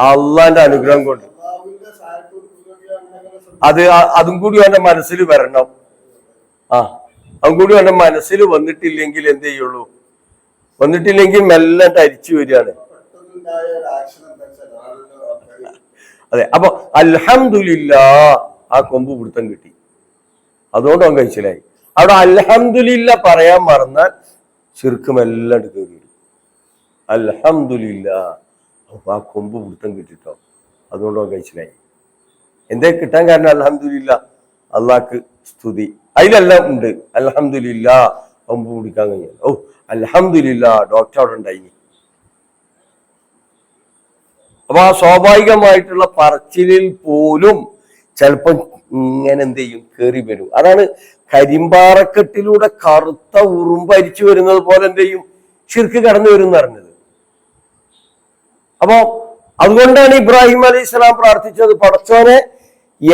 അള്ളാന്റെ അനുഗ്രഹം കൊണ്ട് അതും കൂടി അവന്റെ മനസ്സിൽ വരണം. അതും കൂടി അവന്റെ മനസ്സിൽ വന്നിട്ടില്ലെങ്കിൽ എന്ത് ചെയ്യുള്ളൂ? വന്നിട്ടില്ലെങ്കിൽ മെല്ലെ അരിച്ചു വരികയാണ്. അതെ. അപ്പൊ അൽഹംദുലില്ലാഹ് ആ കൊമ്പ് പിടുത്തം കിട്ടി, അതുകൊണ്ട് അവൻ കഴിച്ചിലായി. അവിടെ അൽഹംദുലില്ലാഹ് പറയാൻ മറന്നാൽ ശിർക്ക് മെല്ലെ കയറി വരും. അൽഹംദുലില്ലാഹ് ആ കൊമ്പ് പിടുത്തം കിട്ടിട്ടോ, അതുകൊണ്ട് അവൻ കഴിച്ചിലായി. എന്തേ കിട്ടാൻ കാരണം? അൽഹംദുലില്ലാഹ്, അള്ളാഹ്ക്ക് സ്തുതി, അതിലെല്ലാം ഉണ്ട്. അൽഹംദുലില്ലാഹ് കൊമ്പ് പിടിക്കാൻ കഴിഞ്ഞു. ഓ അൽഹംദുലില്ലാഹ് ഡോക്ടർ അവിടെ ഉണ്ടായി. അപ്പൊ ആ സ്വാഭാവികമായിട്ടുള്ള പറച്ചിലിൽ പോലും ചിലപ്പം ഇങ്ങനെ എന്ത് ചെയ്യും? കയറി വരും. അതാണ് കരിമ്പാറക്കെട്ടിലൂടെ കറുത്ത ഉറുമ്പ് അരിച്ചു വരുന്നത് പോലെ എന്ത് ചെയ്യും? ശിർക്ക് കടന്നു വരും എന്ന് പറഞ്ഞത്. അപ്പോ അതുകൊണ്ടാണ് ഇബ്രാഹിം അലൈഹി സ്വലാം പ്രാർത്ഥിച്ചത്, പടച്ചോനെ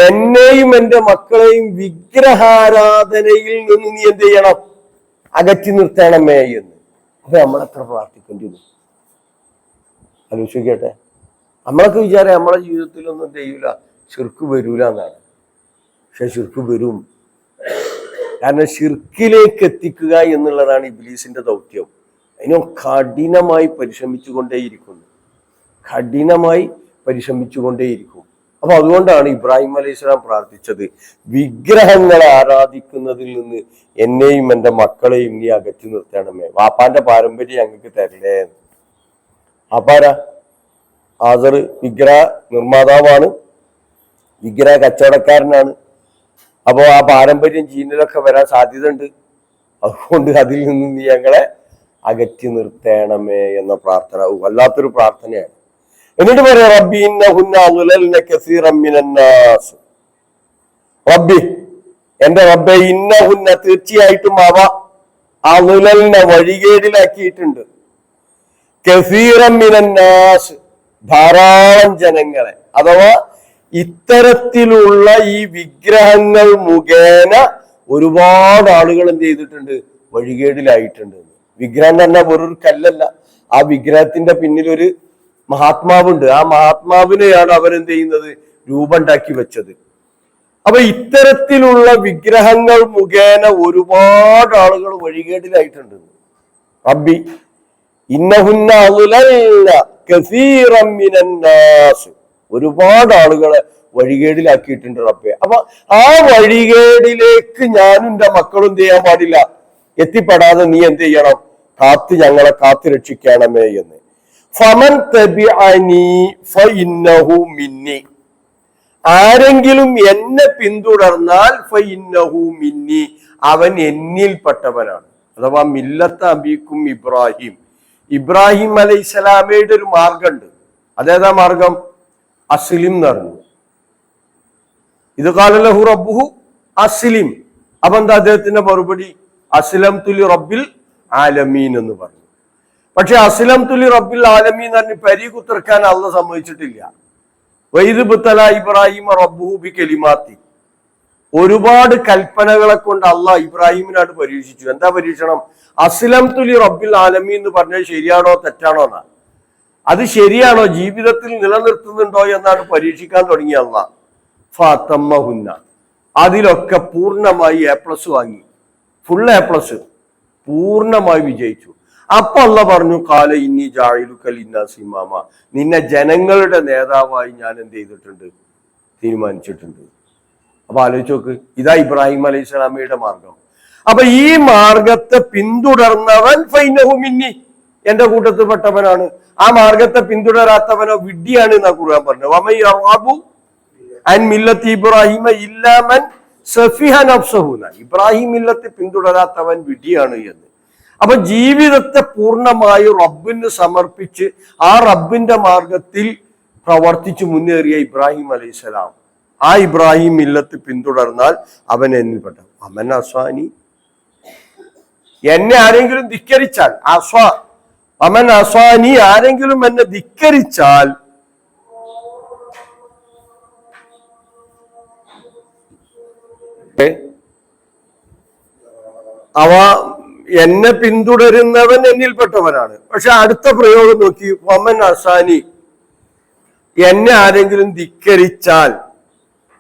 എന്നെയും എന്റെ മക്കളെയും വിഗ്രഹാരാധനയിൽ നിന്ന് നീ എന്ത് ചെയ്യണം? അകറ്റി നിർത്തണമേ എന്ന്. അപ്പൊ നമ്മളെത്ര പ്രാർത്ഥിക്കേണ്ടി വരും ആലോചിക്കട്ടെ. നമ്മളൊക്കെ വിചാരം നമ്മളെ ജീവിതത്തിലൊന്നും എന്ത് ചെയ്യൂല, ശിർക്ക് വരൂല എന്നാണ്. പക്ഷെ ശിർക്ക് വരും. കാരണം ശിർക്കിലേക്ക് എത്തിക്കുക എന്നുള്ളതാണ് ഇബ്ലീസിന്റെ ദൗത്യം. അതിന് കഠിനമായി പരിശ്രമിച്ചുകൊണ്ടേയിരിക്കുന്നു, കഠിനമായി പരിശ്രമിച്ചുകൊണ്ടേയിരിക്കും. അപ്പൊ അതുകൊണ്ടാണ് ഇബ്രാഹിം അലൈഹി സ്വലാം പ്രാർത്ഥിച്ചത്, വിഗ്രഹങ്ങളെ ആരാധിക്കുന്നതിൽ നിന്ന് എന്നെയും എൻ്റെ മക്കളെയും നീ അകറ്റി നിർത്തണമേ. വാപ്പാന്റെ പാരമ്പര്യം ഞങ്ങൾക്ക് തരില്ലേ. ആപ്പാരാ? ആസർ വിഗ്രഹ നിർമ്മാതാവാണ്, വിഗ്രഹ കച്ചവടക്കാരനാണ്. അപ്പോ ആ പാരമ്പര്യം ജീനിലൊക്കെ വരാൻ സാധ്യത ഉണ്ട്. അതുകൊണ്ട് അതിൽ നിന്ന് നീ ഞങ്ങളെ അകറ്റി നിർത്തണമേ എന്ന പ്രാർത്ഥന വല്ലാത്തൊരു പ്രാർത്ഥനയാണ്. എന്നിട്ട് പറയാം, റബ്ബി ഇന്നഹുന്ന അദ്ലൽന കസീറൻ മിനന്നാസ്. റബ്ബി, എന്റെ റബ്ബേ, ഇന്നഹുന്ന തീർച്ചയായിട്ടും അവ അദ്ലൽന വഴികേടിലാക്കിയിട്ടുണ്ട്, കസീറൻ മിനന്നാസ് ധാരാളം ജനങ്ങളെ. അഥവാ ഇത്തരത്തിലുള്ള ഈ വിഗ്രഹങ്ങൾ മുഖേന ഒരുപാട് ആളുകൾ എന്ത് ചെയ്തിട്ടുണ്ട്? വഴികേടിലായിട്ടുണ്ട്. വിഗ്രഹം എന്ന് പറഞ്ഞാൽ വെറൊരു കല്ലല്ല, ആ വിഗ്രഹത്തിന്റെ പിന്നിൽ ഒരു മഹാത്മാവുണ്ട്. ആ മഹാത്മാവിനെയാണ് അവരെന്ത് ചെയ്യുന്നത്? രൂപം ഉണ്ടാക്കി വെച്ചത്. അപ്പൊ ഇത്തരത്തിലുള്ള വിഗ്രഹങ്ങൾ മുഖേന ഒരുപാട് ആളുകൾ വഴികേടിലായിട്ടുണ്ട്. റബ്ബി ഇന്നഹുന്ന അദ്ലൽന കസീറൻ മിനന്നാസ്, ഒരുപാട് ആളുകളെ വഴികേടിലാക്കിയിട്ടുണ്ട് റബ്ബേ. അപ്പൊ ആ വഴികേടിലേക്ക് ഞാനും എൻ്റെ മക്കളും എന്ത് ചെയ്യാൻ പാടില്ല, എത്തിപ്പെടാതെ നീ എന്ത് ചെയ്യണം? ഞങ്ങളെ കാത്തു രക്ഷിക്കണമേ എന്ന്. ഫമൻ തബിഅനി ഫഇന്നഹു മിന്നി, ആരെങ്കിലും എന്നെ പിന്തുടർന്നാൽ ഫഇന്നഹു മിന്നി, അവൻ എന്നിൽപ്പെട്ടവനാണ്. അഥവാ മില്ലത്ത അബീക്കും ഇബ്രാഹിം, ഇബ്രാഹിം അലൈഹിസ്സലാമയുടെ ഒരു മാർഗമുണ്ട്. അതേതാ മാർഗം? അസ്ലിം എന്ന് പറഞ്ഞു. ഇത് ഖാല ലഹു റബ്ബുഹു അസ്ലിം. അപ്പൊ എന്താ അദ്ദേഹത്തിന്റെ മറുപടി? അസ്ലംതു ലി റബ്ബിൽ ആലമീൻ എന്ന് പറഞ്ഞു. പക്ഷെ അസ്ലംതു ലി റബ്ബിൽ ആലമീൻ എന്ന് പറഞ്ഞ് പരി കുത്തിർക്കാൻ അള്ളാഹ് സമ്മതിച്ചിട്ടില്ല. വഇദ് ബതല ഇബ്രാഹിം റബ്ബുഹു ബി കലിമാത്തി, ഒരുപാട് കൽപ്പനകളെ കൊണ്ട് അള്ളാഹ് ഇബ്രാഹിമിനായിട്ട് പരീക്ഷിച്ചു. എന്താ പരീക്ഷണം? അസ്ലംതു ലി റബ്ബിൽ ആലമീൻ എന്ന് പറഞ്ഞത് ശരിയാണോ തെറ്റാണോ എന്നാണ്. അത് ശരിയാണോ, ജീവിതത്തിൽ നിലനിർത്തുന്നുണ്ടോ എന്നാണ് പരീക്ഷിക്കാൻ തുടങ്ങിയ അള്ളാഹ്. ഫഅതമ്മഹുന്ന, അതിലൊക്കെ പൂർണ്ണമായി A+ വാങ്ങി, ഫുൾ A+, പൂർണ്ണമായി വിജയിച്ചു. അപ്പൊ അല്ലാഹ് പറഞ്ഞു, ഖാല ഇന്നി ജാഇലുക ലിന്നാസി ഇമാമ, നിന്നെ ജനങ്ങളുടെ നേതാവായി ഞാൻ എന്ത് ചെയ്തിട്ടുണ്ട്, തീരുമാനിച്ചിട്ടുണ്ട്. അപ്പൊ ആലോചിച്ച് നോക്ക്, ഇതാ ഇബ്രാഹിം അലൈഹി സ്വലാമയുടെ മാർഗം. അപ്പൊ ഈ മാർഗത്തെ പിന്തുടർന്നവൻ ഫൈനഹു മിന്നി, എന്റെ കൂട്ടത്തിൽപ്പെട്ടവനാണ്. ആ മാർഗത്തെ പിന്തുടരാത്തവനോ വിഡ്ഢിയാണ് എന്നാ ഖുർആൻ പറഞ്ഞു. വമൻ യർഗബു അൻ മില്ലത്തി ഇബ്രാഹിമ ഇല്ലാ മൻ സഫിഹ നഫ്സഹു, ഇബ്രാഹിം മില്ലത്ത് പിന്തുടരാത്തവൻ വിഡ്ഢിയാണ് എന്ന്. അപ്പൊ ജീവിതത്തെ പൂർണ്ണമായി റബ്ബിന് സമർപ്പിച്ച് ആ റബ്ബിന്റെ മാർഗത്തിൽ പ്രവർത്തിച്ചു മുന്നേറിയ ഇബ്രാഹിം അലൈഹിസ്സലാം, ആ ഇബ്രാഹിം മില്ലത്ത് പിന്തുടർന്നാൽ അവൻ എന്നിൽപ്പെട്ട അമൻ അസ്വാനി, എന്നെ ആരെങ്കിലും ധിക്കരിച്ചാൽ, അമൻ അസ്വാനി, ആരെങ്കിലും എന്നെ ധിക്കരിച്ചാൽ, അവ എന്നെ പിന്തുടരുന്നവൻ എന്നിൽപ്പെട്ടവനാണ്. പക്ഷെ അടുത്ത പ്രയോഗം നോക്കി, വമൻ അസാനി, എന്നെ ആരെങ്കിലും ധിക്കരിച്ചാൽ,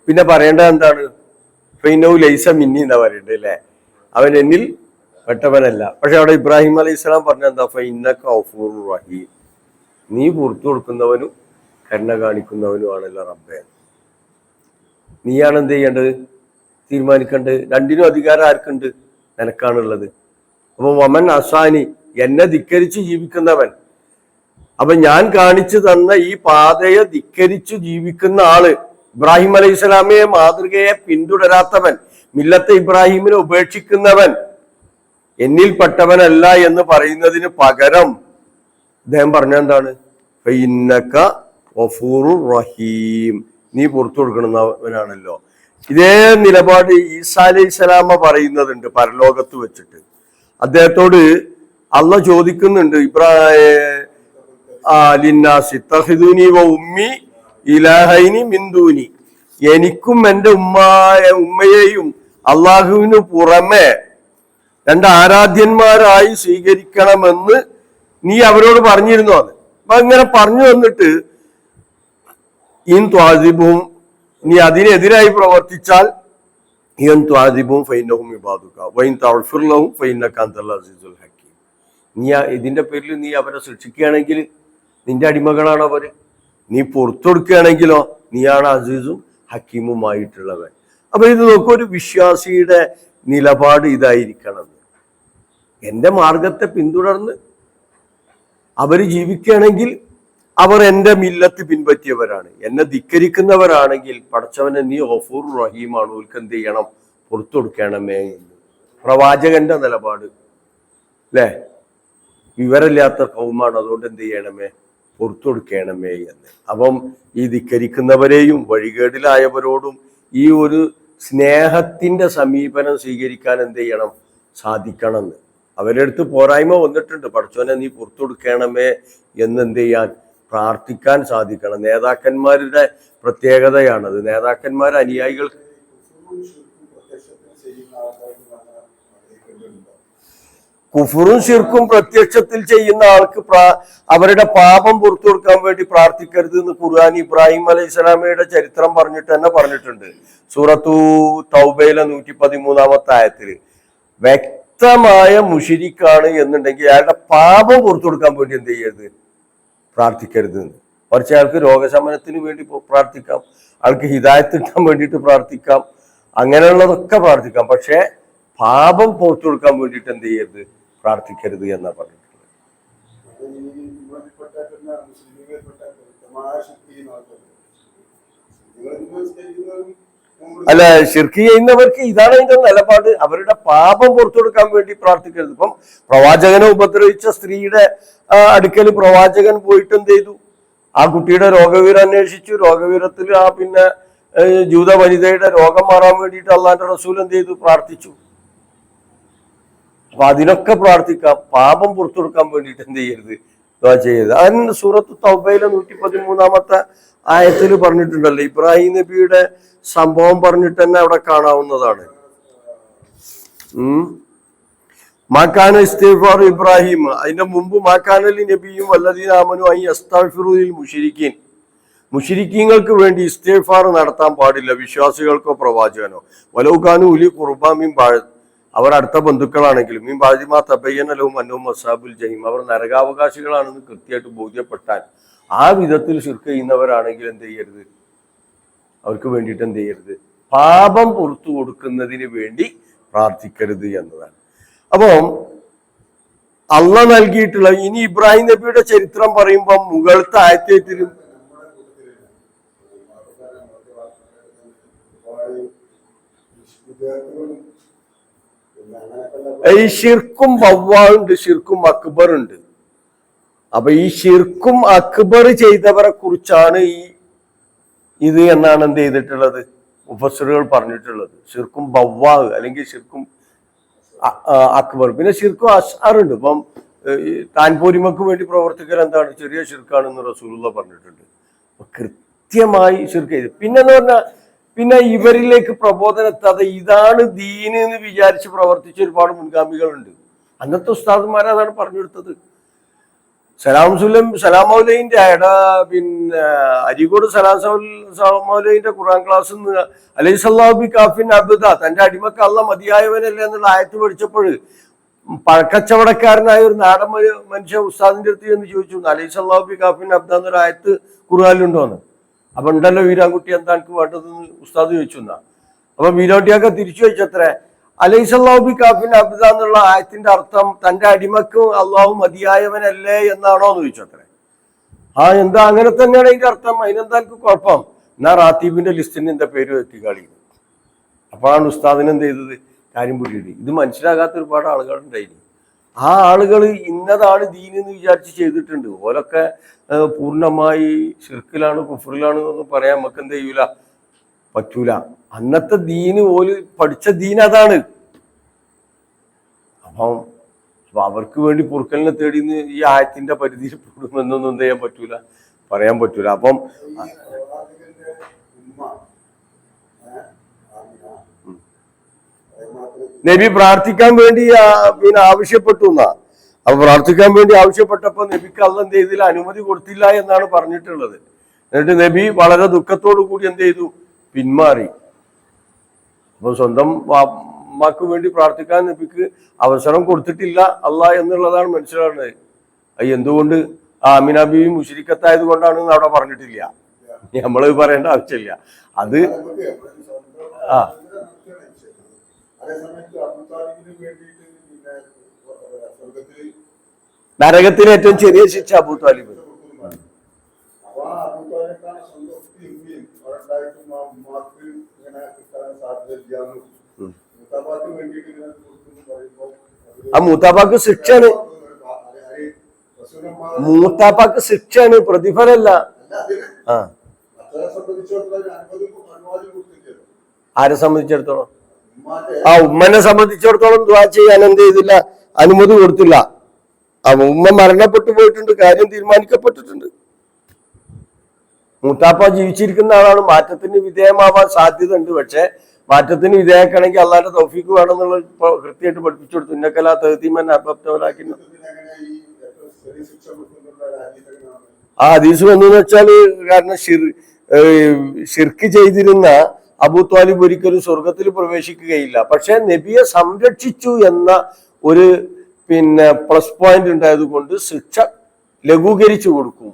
പിന്നെ പറയേണ്ടത് എന്താണ്, ഫൈനൗ ലൈസ മിന്നി എന്നാ പറയണ്ടേ അല്ലെ, അവൻ എന്നിൽ പെട്ടവനല്ല. പക്ഷെ അവിടെ ഇബ്രാഹിം അലൈഹി സ്വലാം പറഞ്ഞ എന്താ, ഫൈന്നക ഗഫൂറുർ റഹീം, നീ പുറത്തു കൊടുക്കുന്നവനും കരുണ കാണിക്കുന്നവനുമാണല്ലോ റബ്ബേ. നീയാണ് എന്ത് ചെയ്യേണ്ടത്, തീരുമാനിക്കേണ്ടത്. രണ്ടിനും അധികാരം ആർക്കുണ്ട്, നിനക്കാണുള്ളത്. അപ്പൊ വമൻ അസാനി, എന്നെ ധിക്കരിച്ച് ജീവിക്കുന്നവൻ, അപ്പൊ ഞാൻ കാണിച്ചു തന്ന ഈ പാതയെ ധിക്കരിച്ചു ജീവിക്കുന്ന ആള്, ഇബ്രാഹിം അലൈഹി സ്വലാമിയെ മാതൃകയെ പിന്തുടരാത്തവൻ, മില്ലത്തെ ഇബ്രാഹിമിനെ ഉപേക്ഷിക്കുന്നവൻ എന്നിൽപ്പെട്ടവനല്ല എന്ന് പറയുന്നതിന് പകരം അദ്ദേഹം പറഞ്ഞ എന്താണ്, ഫൈന്നക ഗഫൂറുർ റഹീം, നീ പുറത്തു കൊടുക്കണമെന്നവനാണല്ലോ. ഇതേ നിലപാട് ഈസാ അലൈഹി സ്വലാമ പറയുന്നതുണ്ട് പരലോകത്ത് വെച്ചിട്ട്. അദ്ദേഹത്തോട് അള്ളാഹ് ചോദിക്കുന്നുണ്ട്, ലിന്നാസി തഖിദൂനി വ ഉമ്മി ഇലാഹൈനി മിൻ ദൂനി, എനിക്കും എൻ്റെ ഉമ്മയെയും അള്ളാഹുവിന് പുറമെ രണ്ട് ആരാധ്യന്മാരായി സ്വീകരിക്കണമെന്ന് നീ അവരോട് പറഞ്ഞിരുന്നു. അത് അപ്പൊ ഇങ്ങനെ പറഞ്ഞു വന്നിട്ട്, ഇൻ ത്വാദിബും, നീ അതിനെതിരായി പ്രവർത്തിച്ചാൽ, ഇൻ ത്വാദിബും ഫൈനഹും ഇബാദുക വൈൻ തഗ്ഫിർ ലഹും ഫൈന്നക അൻതൽ അസീസുൽ ഹക്കീം, നീ ഇതിന്റെ പേരിൽ നീ അവരെ ശിക്ഷിക്കുകയാണെങ്കിൽ നിന്റെ അടിമകളാണ് അവര്, നീ പുറത്തു കൊടുക്കുകയാണെങ്കിലോ നീയാണ് അസീസും ഹക്കീമുമായിട്ടുള്ളവൻ. അപ്പൊ ഇത് നോക്കൂ, ഒരു വിശ്വാസിയുടെ നിലപാട് ഇതായിരിക്കണം. എൻ്റെ മാർഗത്തെ പിന്തുടർന്ന് അവർ ജീവിക്കുകയാണെങ്കിൽ അവർ എൻ്റെ മില്ലത്ത് പിൻപറ്റിയവരാണ്. എന്നെ ധിക്കരിക്കുന്നവരാണെങ്കിൽ പടച്ചവനെ നീ ഗഫൂർ റഹീമാണ്, ഓൽക്ക് എന്ത് ചെയ്യണം, പുറത്തു കൊടുക്കണമേ എന്ന്. പ്രവാചകന്റെ നിലപാട് അല്ലേ, വിവരമില്ലാത്ത കൗമാണ്, അതുകൊണ്ട് എന്ത് ചെയ്യണമേ, പുറത്തു കൊടുക്കണമേ എന്ന്. അപ്പം ഈ ധിക്കരിക്കുന്നവരെയും വഴികേടിലായവരോടും ഈ ഒരു സ്നേഹത്തിന്റെ സമീപനം സ്വീകരിക്കാൻ എന്ത് ചെയ്യണം, സാധിക്കണം എന്ന്. അവരുടെ അടുത്ത് പോരായ്മ വന്നിട്ടുണ്ട്, പടച്ചോനെ നീ പുറത്തു കൊടുക്കണമേ എന്ന് എന്ത് ചെയ്യാൻ, പ്രാർത്ഥിക്കാൻ സാധിക്കണം. നേതാക്കന്മാരുടെ പ്രത്യേകതയാണത്. നേതാക്കന്മാർ അനുയായികൾ കുഫറും ശിർക്കും പ്രത്യക്ഷത്തിൽ ചെയ്യുന്ന ആൾക്ക് അവരുടെ പാപം പുറത്തു കൊടുക്കാൻ വേണ്ടി പ്രാർത്ഥിക്കരുത് എന്ന് ഖുർആൻ ഇബ്രാഹിം അലൈഹി സ്വലാമയുടെ ചരിത്രം പറഞ്ഞിട്ട് തന്നെ പറഞ്ഞിട്ടുണ്ട്. സൂറത്തു തൗബയിലെ 113-ാമത്തെ ആയത്തിൽ വ്യക്തമായ മുഷിരിക്കാണ് എന്നുണ്ടെങ്കിൽ അയാളുടെ പാപം പുറത്തു കൊടുക്കാൻ വേണ്ടി എന്ത് ചെയ്യരുത്, പ്രാർത്ഥിക്കരുത് എന്ന്. മറിച്ച് അയാൾക്ക് രോഗശമനത്തിന് വേണ്ടി പ്രാർത്ഥിക്കാം, ആൾക്ക് ഹിദായത്ത് കിട്ടാൻ വേണ്ടിയിട്ട് പ്രാർത്ഥിക്കാം, അങ്ങനെയുള്ളതൊക്കെ പ്രാർത്ഥിക്കാം. പക്ഷെ പാപം പുറത്തു കൊടുക്കാൻ വേണ്ടിയിട്ട് എന്ത് ചെയ്യരുത്, പ്രാർത്ഥിക്കരുത് എന്നാ പറഞ്ഞിട്ടുള്ളത്. അല്ല, ശിർക്ക് ചെയ്യുന്നവർക്ക് ഇതാണ് അതിന്റെ നിലപാട്. അവരുടെ പാപം പുറത്തു കൊടുക്കാൻ വേണ്ടി പ്രാർത്ഥിക്കരുത്. ഇപ്പം പ്രവാചകനെ ഉപദ്രവിച്ച സ്ത്രീയുടെ അടുക്കൽ പ്രവാചകൻ പോയിട്ട് എന്ത് ചെയ്തു, ആ കുട്ടിയുടെ രോഗവിവരം അന്വേഷിച്ചു. രോഗവിവരത്തിൽ പിന്നെ ജൂത വനിതയുടെ രോഗം മാറാൻ വേണ്ടിയിട്ട് അള്ളാന്റെ റസൂൽ എന്ത് ചെയ്തു, പ്രാർത്ഥിച്ചു. അപ്പൊ അതിനൊക്കെ പ്രാർത്ഥിക്കാം. പാപം പുറത്തു കൊടുക്കാൻ വേണ്ടിയിട്ട് എന്ത് ചെയ്യരുത്, ചെയ്യരുത്. അതിന് സൂറത്ത് തൗബയിലെ 113-ാമത്തെ ആയത്തിൽ പറഞ്ഞിട്ടുണ്ടല്ലോ. ഇബ്രാഹിം നബിയുടെ സംഭവം പറഞ്ഞിട്ട് തന്നെ അവിടെ കാണാവുന്നതാണ്. മാക്കാന ഇസ്തിഗ്ഫാർ ഇബ്രാഹിം, അതിന്റെ മുമ്പ് മാക്കാനലി നബിയും വല്ലദീന ആമനു അൻ യസ്തഗ്ഫിറു ലിൽ മുശ്രിക്കീൻ, മുശ്രിക്കീങ്ങൾക്ക് വേണ്ടി ഇസ്തിഗ്ഫാർ നടത്താൻ പാടില്ല, വിശ്വാസികൾക്കോ പ്രവാചകനോ. വലൗകാനു ഉലി ഖുർബാ അവർ അടുത്ത ബന്ധുക്കളാണെങ്കിലും മീൻ ബാജിമാ തബയ്യനലവും അന്നവും അസ്ഹാബുൽ ജഹീം, അവർ നരകാവകാശികളാണെന്ന് കൃത്യമായിട്ട് ബോധ്യപ്പെട്ടാൽ ആ വിധത്തിൽ ശിർക്ക് ചെയ്യുന്നവരാണെങ്കിൽ എന്ത് ചെയ്യരുത്, അവർക്ക് വേണ്ടിയിട്ട് എന്ത് ചെയ്യരുത്, പാപം പുറത്തു കൊടുക്കുന്നതിന് വേണ്ടി പ്രാർത്ഥിക്കരുത് എന്നതാണ്. അപ്പം അള്ളാഹ് നൽകിയിട്ടുള്ള ഇനി ഇബ്രാഹിം നബിയുടെ ചരിത്രം പറയുമ്പോൾ മുകളിലത്തെ ആയത്തിലും ഈ ഷിർക്കും ബവ്വാണ്ട്, ഷിർക്കും അക്ബർ ഉണ്ട്. അപ്പൊ ഈ ഷിർക്കും അക്ബർ ചെയ്തവരെ കുറിച്ചാണ് ഇത് എന്നാണ് എന്ത് ചെയ്തിട്ടുള്ളത്, മുഫസ്സിറുകൾ പറഞ്ഞിട്ടുള്ളത്. ഷിർക്കും ബവ്വാഹ് അല്ലെങ്കിൽ ഷിർക്കും അക്ബർ. പിന്നെ ഷിർക്കും അസ്ഹർ ഉണ്ട്. ഇപ്പം താൻപോരിമക്ക് വേണ്ടി പ്രവർത്തിക്കൽ എന്താണ്, ചെറിയ ഷിർക്കാണെന്ന് റസൂലുള്ള പറഞ്ഞിട്ടുണ്ട്. കൃത്യമായി ഷിർക്ക് ചെയ്ത് പിന്നെന്ന് പറഞ്ഞാൽ പിന്നെ ഇവരിലേക്ക് പ്രബോധനം എത്താതെ ഇതാണ് ദീന് എന്ന് വിചാരിച്ച് പ്രവർത്തിച്ച ഒരുപാട് മുൻഗാമികളുണ്ട്. അന്നത്തെ ഉസ്താദുമാരെ അതാണ് പറഞ്ഞു കൊടുത്തത്. സലാമൗലൈന്റെ പിന്നെ അരീക്കോട് സലാമൗലൈന്റെ ഖുർആൻ ക്ലാസ് അലൈസല്ലാഹു കാഫിൻ അബ്ദ, തന്റെ അടിമക്ക് അള്ളാഹ് മതിയായവനല്ലേ എന്നുള്ള ആയത്ത് പഠിച്ചപ്പോൾ പഴക്കച്ചവടക്കാരനായ ഒരു നാടൻ മനുഷ്യ ഉസ്താദിന്റെ അടുത്ത് എന്ന് ചോദിച്ചു, അലൈസല്ലാഹു കാഫിൻ അബ്ദ എന്നൊരു ആയത്ത് ഖുർആനിലുണ്ടോന്ന്. അപ്പൊ ഉണ്ടല്ലോ വീരാൻകുട്ടി, എന്താ എനിക്ക് വേണ്ടതെന്ന് ഉസ്താദ് ചോദിച്ചു എന്നാ. അപ്പൊ വീരാൻകുട്ടിയൊക്കെ തിരിച്ചു ചോദിച്ചത്രേ, അലൈസല്ലാഹു കാഫിൻ അബ്ദ എന്നുള്ള ആയത്തിന്റെ അർത്ഥം തന്റെ അടിമക്കും അള്ളാഹു മതിയായവനല്ലേ എന്നാണോ എന്ന് ചോദിച്ചത്രേ. എന്താ അങ്ങനെ തന്നെയാണ് അതിന്റെ അർത്ഥം, അതിനെന്താ എനിക്ക് കുഴപ്പം, എന്നാ റാത്തീബിന്റെ ലിസ്റ്റിന് എന്താ പേര് എത്തി കളിയുന്നത്. അപ്പോഴാണ് ഉസ്താദിന് എന്ത് ചെയ്തത്, കാര്യം പിടിയിട്ടത്. ഇത് മനസ്സിലാകാത്ത ഒരുപാട് ആളുകളുണ്ടായിരുന്നു. ആ ആളുകൾ ഇന്നതാണ് ദീനെന്ന് വിചാരിച്ച് ചെയ്തിട്ടുണ്ട്. ഓലൊക്കെ പൂർണ്ണമായി ഷിർക്കിലാണ് കുഫറിലാണ് എന്നൊന്നും പറയാൻ നമുക്ക് എന്ത് ചെയ്യൂല, പറ്റൂല. അന്നത്തെ ദീന് ഓല് പഠിച്ച ദീൻ അതാണ്. അപ്പം അവർക്ക് വേണ്ടി പൊറുക്കലിനെ തേടിന്ന് ഈ ആയത്തിന്റെ പരിധിയിൽ പെടുമെന്നൊന്നും എന്ത് ചെയ്യാൻ പറ്റൂല, പറയാൻ പറ്റൂല. അപ്പം നബി പ്രാർത്ഥിക്കാൻ വേണ്ടി പിന്നെ ആവശ്യപ്പെട്ടു എന്നാ. അപ്പൊ പ്രാർത്ഥിക്കാൻ വേണ്ടി ആവശ്യപ്പെട്ടപ്പോ നബിക്ക് അള്ളാഹ് എന്ത് ചെയ്തില്ല, അനുമതി കൊടുത്തില്ല എന്നാണ് പറഞ്ഞിട്ടുള്ളത്. എന്നിട്ട് നബി വളരെ ദുഃഖത്തോടു കൂടി എന്ത് ചെയ്തു, പിന്മാറി. അപ്പൊ സ്വന്തം അമ്മക്ക് വേണ്ടി പ്രാർത്ഥിക്കാൻ നബിക്ക് അവസരം കൊടുത്തിട്ടില്ല അള്ളാഹ് എന്നുള്ളതാണ് മനസ്സിലാവുന്നത്. അത് എന്തുകൊണ്ട്, ആമിന ബീവി മുശ്രിക്കത്തായത് കൊണ്ടാണെന്ന് അവിടെ പറഞ്ഞിട്ടില്ല. നമ്മള് പറയേണ്ട ആവശ്യമില്ല. അത് നരകത്തിന് ഏറ്റവും ചെറിയ ശിക്ഷ അബൂ താലിബ്. ആ മൂത്താപ്പാക്ക് ശിക്ഷയാണ്, മൂത്താപ്പാക്ക് ശിക്ഷയാണ്, പ്രതിഫലല്ല. ആരെ സംബന്ധിച്ചിടത്തോളം, ഉമ്മനെ സംബന്ധിച്ചിടത്തോളം ദുആ ചെയ്യാൻ എന്ത് ചെയ്തില്ല, അനുമതി കൊടുത്തില്ല. ഉമ്മ മരണപ്പെട്ടു പോയിട്ടുണ്ട്, കാര്യം തീരുമാനിക്കപ്പെട്ടിട്ടുണ്ട്. മൂത്താപ്പ ജീവിച്ചിരിക്കുന്ന ആളാണ്, മാറ്റത്തിന് വിധേയമാവാൻ സാധ്യത ഉണ്ട്. പക്ഷെ മാറ്റത്തിന് വിധേയമാക്കണമെങ്കിൽ അള്ളാന്റെ തൗഫീക്ക് വേണമെന്നുള്ള കൃത്യമായിട്ട് പഠിപ്പിച്ചു കൊടുത്തു. ഇന്നക്കലാ തഹ്തീമൻ അബബ്തവലാക്കി. ആ ഹദീസ് വന്നെന്ന് വെച്ചാല്, കാരണം ഷിർക്ക് ചെയ്തിരുന്ന അബൂ ത്വാലിബ് ഒരിക്കലും സ്വർഗത്തിൽ പ്രവേശിക്കുകയില്ല. പക്ഷെ നബിയെ സംരക്ഷിച്ചു എന്ന ഒരു പിന്നെ പ്ലസ് പോയിന്റ് ഉണ്ടായത് കൊണ്ട് ശിക്ഷ ലഘൂകരിച്ചു കൊടുക്കും.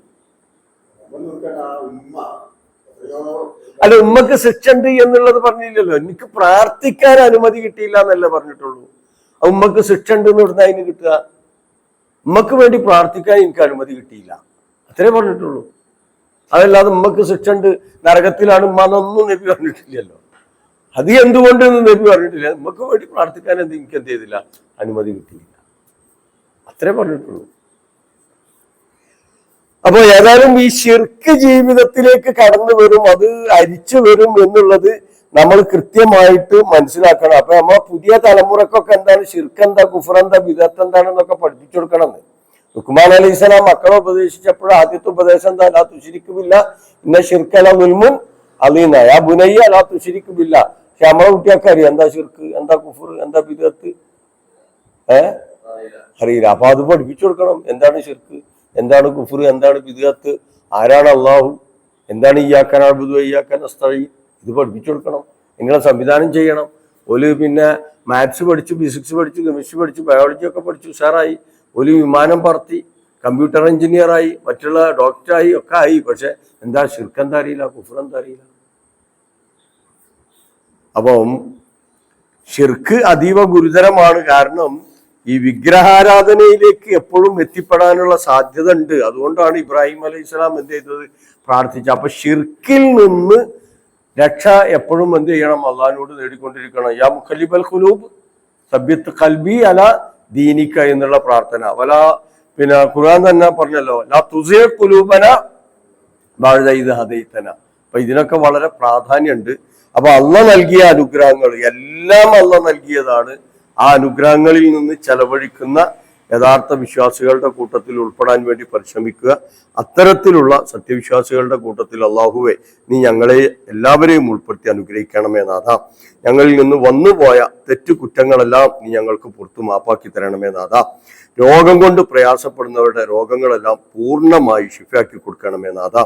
അല്ല, ഉമ്മക്ക് ശിക്ഷ ഉണ്ട് എന്നുള്ളത് പറഞ്ഞില്ലല്ലോ. എനിക്ക് പ്രാർത്ഥിക്കാൻ അനുമതി കിട്ടിയില്ല എന്നല്ല പറഞ്ഞിട്ടുള്ളൂ. ഉമ്മക്ക് ശിക്ഷ ഉണ്ട് എന്ന് ഇവിടുന്ന് അതിന് കിട്ടുക, ഉമ്മക്ക് വേണ്ടി പ്രാർത്ഥിക്കാൻ എനിക്ക് അനുമതി കിട്ടിയില്ല, അത്രേ പറഞ്ഞിട്ടുള്ളൂ. അതല്ലാതെ ഉമ്മക്ക് ശിക്ഷ ഉണ്ട്, നരകത്തിലാണ് ഉമ്മ എന്നൊന്നും നബി പറഞ്ഞിട്ടില്ലല്ലോ. അത് എന്തുകൊണ്ട് നബി പറഞ്ഞിട്ടില്ല. ഉമ്മക്ക് വേണ്ടി പ്രാർത്ഥിക്കാൻ എനിക്ക് എന്ത് ചെയ്തില്ല, അനുമതി കിട്ടിയില്ല, അത്രേ പറഞ്ഞിട്ടുള്ളൂ. അപ്പൊ ഏതായാലും ഈ ശിർക്ക് ജീവിതത്തിലേക്ക് കടന്നു വരും, അത് അരിച്ചു വരും എന്നുള്ളത് നമ്മൾ കൃത്യമായിട്ട് മനസ്സിലാക്കണം. അപ്പൊ നമ്മളെ പുതിയ തലമുറക്കൊക്കെ എന്താണ് ശിർക്ക്, എന്താ കുഫർ, എന്താ ബിദഅത്ത് എന്താണെന്നൊക്കെ പഠിപ്പിച്ചു കൊടുക്കണം. ലുഖ്മാൻ അലൈഹി സ്വലാം മക്കളെ ഉപദേശിച്ചപ്പോൾ ആദ്യത്തെ ഉപദേശം എന്താ, ലാ തുശ്രിക് ബില്ലാഹ് ഇന്ന ശിർക ലദുൽമുൻ അദീം, യാ ബുനയ്യ ലാ തുശ്രിക് ബില്ലാഹ്. പക്ഷെ നമ്മളെ കുട്ടിയൊക്കെ അറിയാം എന്താ ശിർക്ക്, എന്താ കുഫർ, എന്താ ബിദഅത്ത്, അറിയില്ല. അപ്പൊ അത് പഠിപ്പിച്ചു കൊടുക്കണം. എന്താണ് ശിർക്ക്, എന്താണ് കുഫർ, എന്താണ് ബിദ്അത്ത്, ആരാണ് അള്ളാഹു, എന്താണ് ഇയ്യാക്ക നഅ്ബുദു ഇയ്യാക്ക നസ്തഈൻ, ഇത് പഠിപ്പിച്ചു കൊടുക്കണം, നിങ്ങളെ സംവിധാനം ചെയ്യണം. ഒരു പിന്നെ മാത്സ് പഠിച്ചു, ഫിസിക്സ് പഠിച്ചു, കെമിസ്ട്രി പഠിച്ചു, ബയോളജി ഒക്കെ പഠിച്ചു, ഉഷാറായി. ഒരു വിമാനം പറത്തി, കമ്പ്യൂട്ടർ എഞ്ചിനീയറായി, മറ്റുള്ള ഡോക്ടറായി ഒക്കെ ആയി. പക്ഷെ എന്താ ശിർക്ക് അറിയില്ല, കുഫ്ർ അറിയില്ല. അപ്പം ശിർക്ക് അതീവ ഗുരുതരമാണ്. കാരണം ഈ വിഗ്രഹാരാധനയിലേക്ക് എപ്പോഴും എത്തിപ്പെടാനുള്ള സാധ്യത ഉണ്ട്. അതുകൊണ്ടാണ് ഇബ്രാഹിം അലൈഹിസ്സലാം എന്ത് ചെയ്തത്, പ്രാർത്ഥിച്ചത്. അപ്പൊ ശിർക്കിൽ നിന്ന് രക്ഷ എപ്പോഴും എന്ത് ചെയ്യണം, അള്ളാഹിനോട് നേടിക്കൊണ്ടിരിക്കണം. യാ മുഖല്ലിബൽ ഖുലൂബ് സബ്ബിത്ത് ഖൽബി അല ദീനിക എന്നുള്ള പ്രാർത്ഥന. വല പിന്നെ ഖുർആൻ തന്നെ പറഞ്ഞല്ലോ, ലാ തുസിഗ ഖുലൂബന ബഅദ ഇദ് ഹദൈതന. അപ്പൊ ഇതിനൊക്കെ വളരെ പ്രാധാന്യമുണ്ട്. അപ്പൊ അള്ളാഹ് നൽകിയ അനുഗ്രഹങ്ങൾ എല്ലാം അള്ളാഹ് നൽകിയതാണ്. ആ അനുഗ്രഹങ്ങളിൽ നിന്ന് ചെലവഴിക്കുന്ന യഥാർത്ഥ വിശ്വാസികളുടെ കൂട്ടത്തിൽ ഉൾപ്പെടാൻ വേണ്ടി പരിശ്രമിക്കുക. അത്തരത്തിലുള്ള സത്യവിശ്വാസികളുടെ കൂട്ടത്തിൽ അള്ളാഹുവെ നീ ഞങ്ങളെ എല്ലാവരെയും ഉൾപ്പെടുത്തി അനുഗ്രഹിക്കണമേ നാഥ. ഞങ്ങളിൽ നിന്ന് വന്നുപോയ തെറ്റു കുറ്റങ്ങളെല്ലാം നീ ഞങ്ങൾക്ക് പുറത്തു മാപ്പാക്കി തരണമേ നാഥ. രോഗം കൊണ്ട് പ്രയാസപ്പെടുന്നവരുടെ രോഗങ്ങളെല്ലാം പൂർണ്ണമായി ശിഫയാക്കി കൊടുക്കണമേ നാഥ.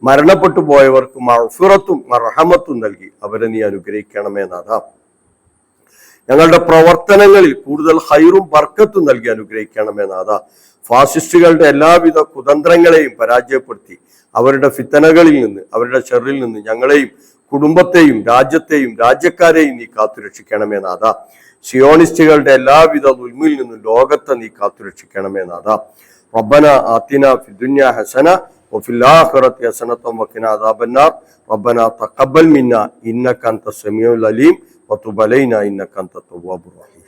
മരണപ്പെട്ടു പോയവർക്ക് മഗ്ഫിറത്തും മർഹമത്തും നൽകി അവരെ നീ അനുഗ്രഹിക്കണമേ നാഥ. ഞങ്ങളുടെ പ്രവർത്തനങ്ങളിൽ കൂടുതൽ ഹൈറും ബർക്കത്തും നൽകി അനുഗ്രഹിക്കണമേ നാഥ. ഫാസിസ്റ്റുകളുടെ എല്ലാവിധ കുതന്ത്രങ്ങളെയും പരാജയപ്പെടുത്തി അവരുടെ ഫിത്തനകളിൽ നിന്ന്, അവരുടെ ഷെറിൽ നിന്ന് ഞങ്ങളെയും കുടുംബത്തെയും രാജ്യത്തെയും രാജ്യക്കാരെയും നീ കാത്തുരക്ഷിക്കണമേ നാഥ. സിയോണിസ്റ്റുകളുടെ എല്ലാവിധ ദുൽമിൽ നിന്നും ലോകത്തെ നീ കാത്തുരക്ഷിക്കണമേ നാഥ. റബ്ബന ആതിന ഫിദ്ദുനിയ ഹസന വഫിൽ ആഖിറതി ഹസനത വഖിനാ അദാബന്നാർ. റബ്ബന തഖബ്ബൽ മിന്നാ ഇന്നക അൻതസ് സമീഉൽ അലീം വതുബ് അലൈനാ ഇന്നക അൻതത് തവ്വാബുർ റഹീം.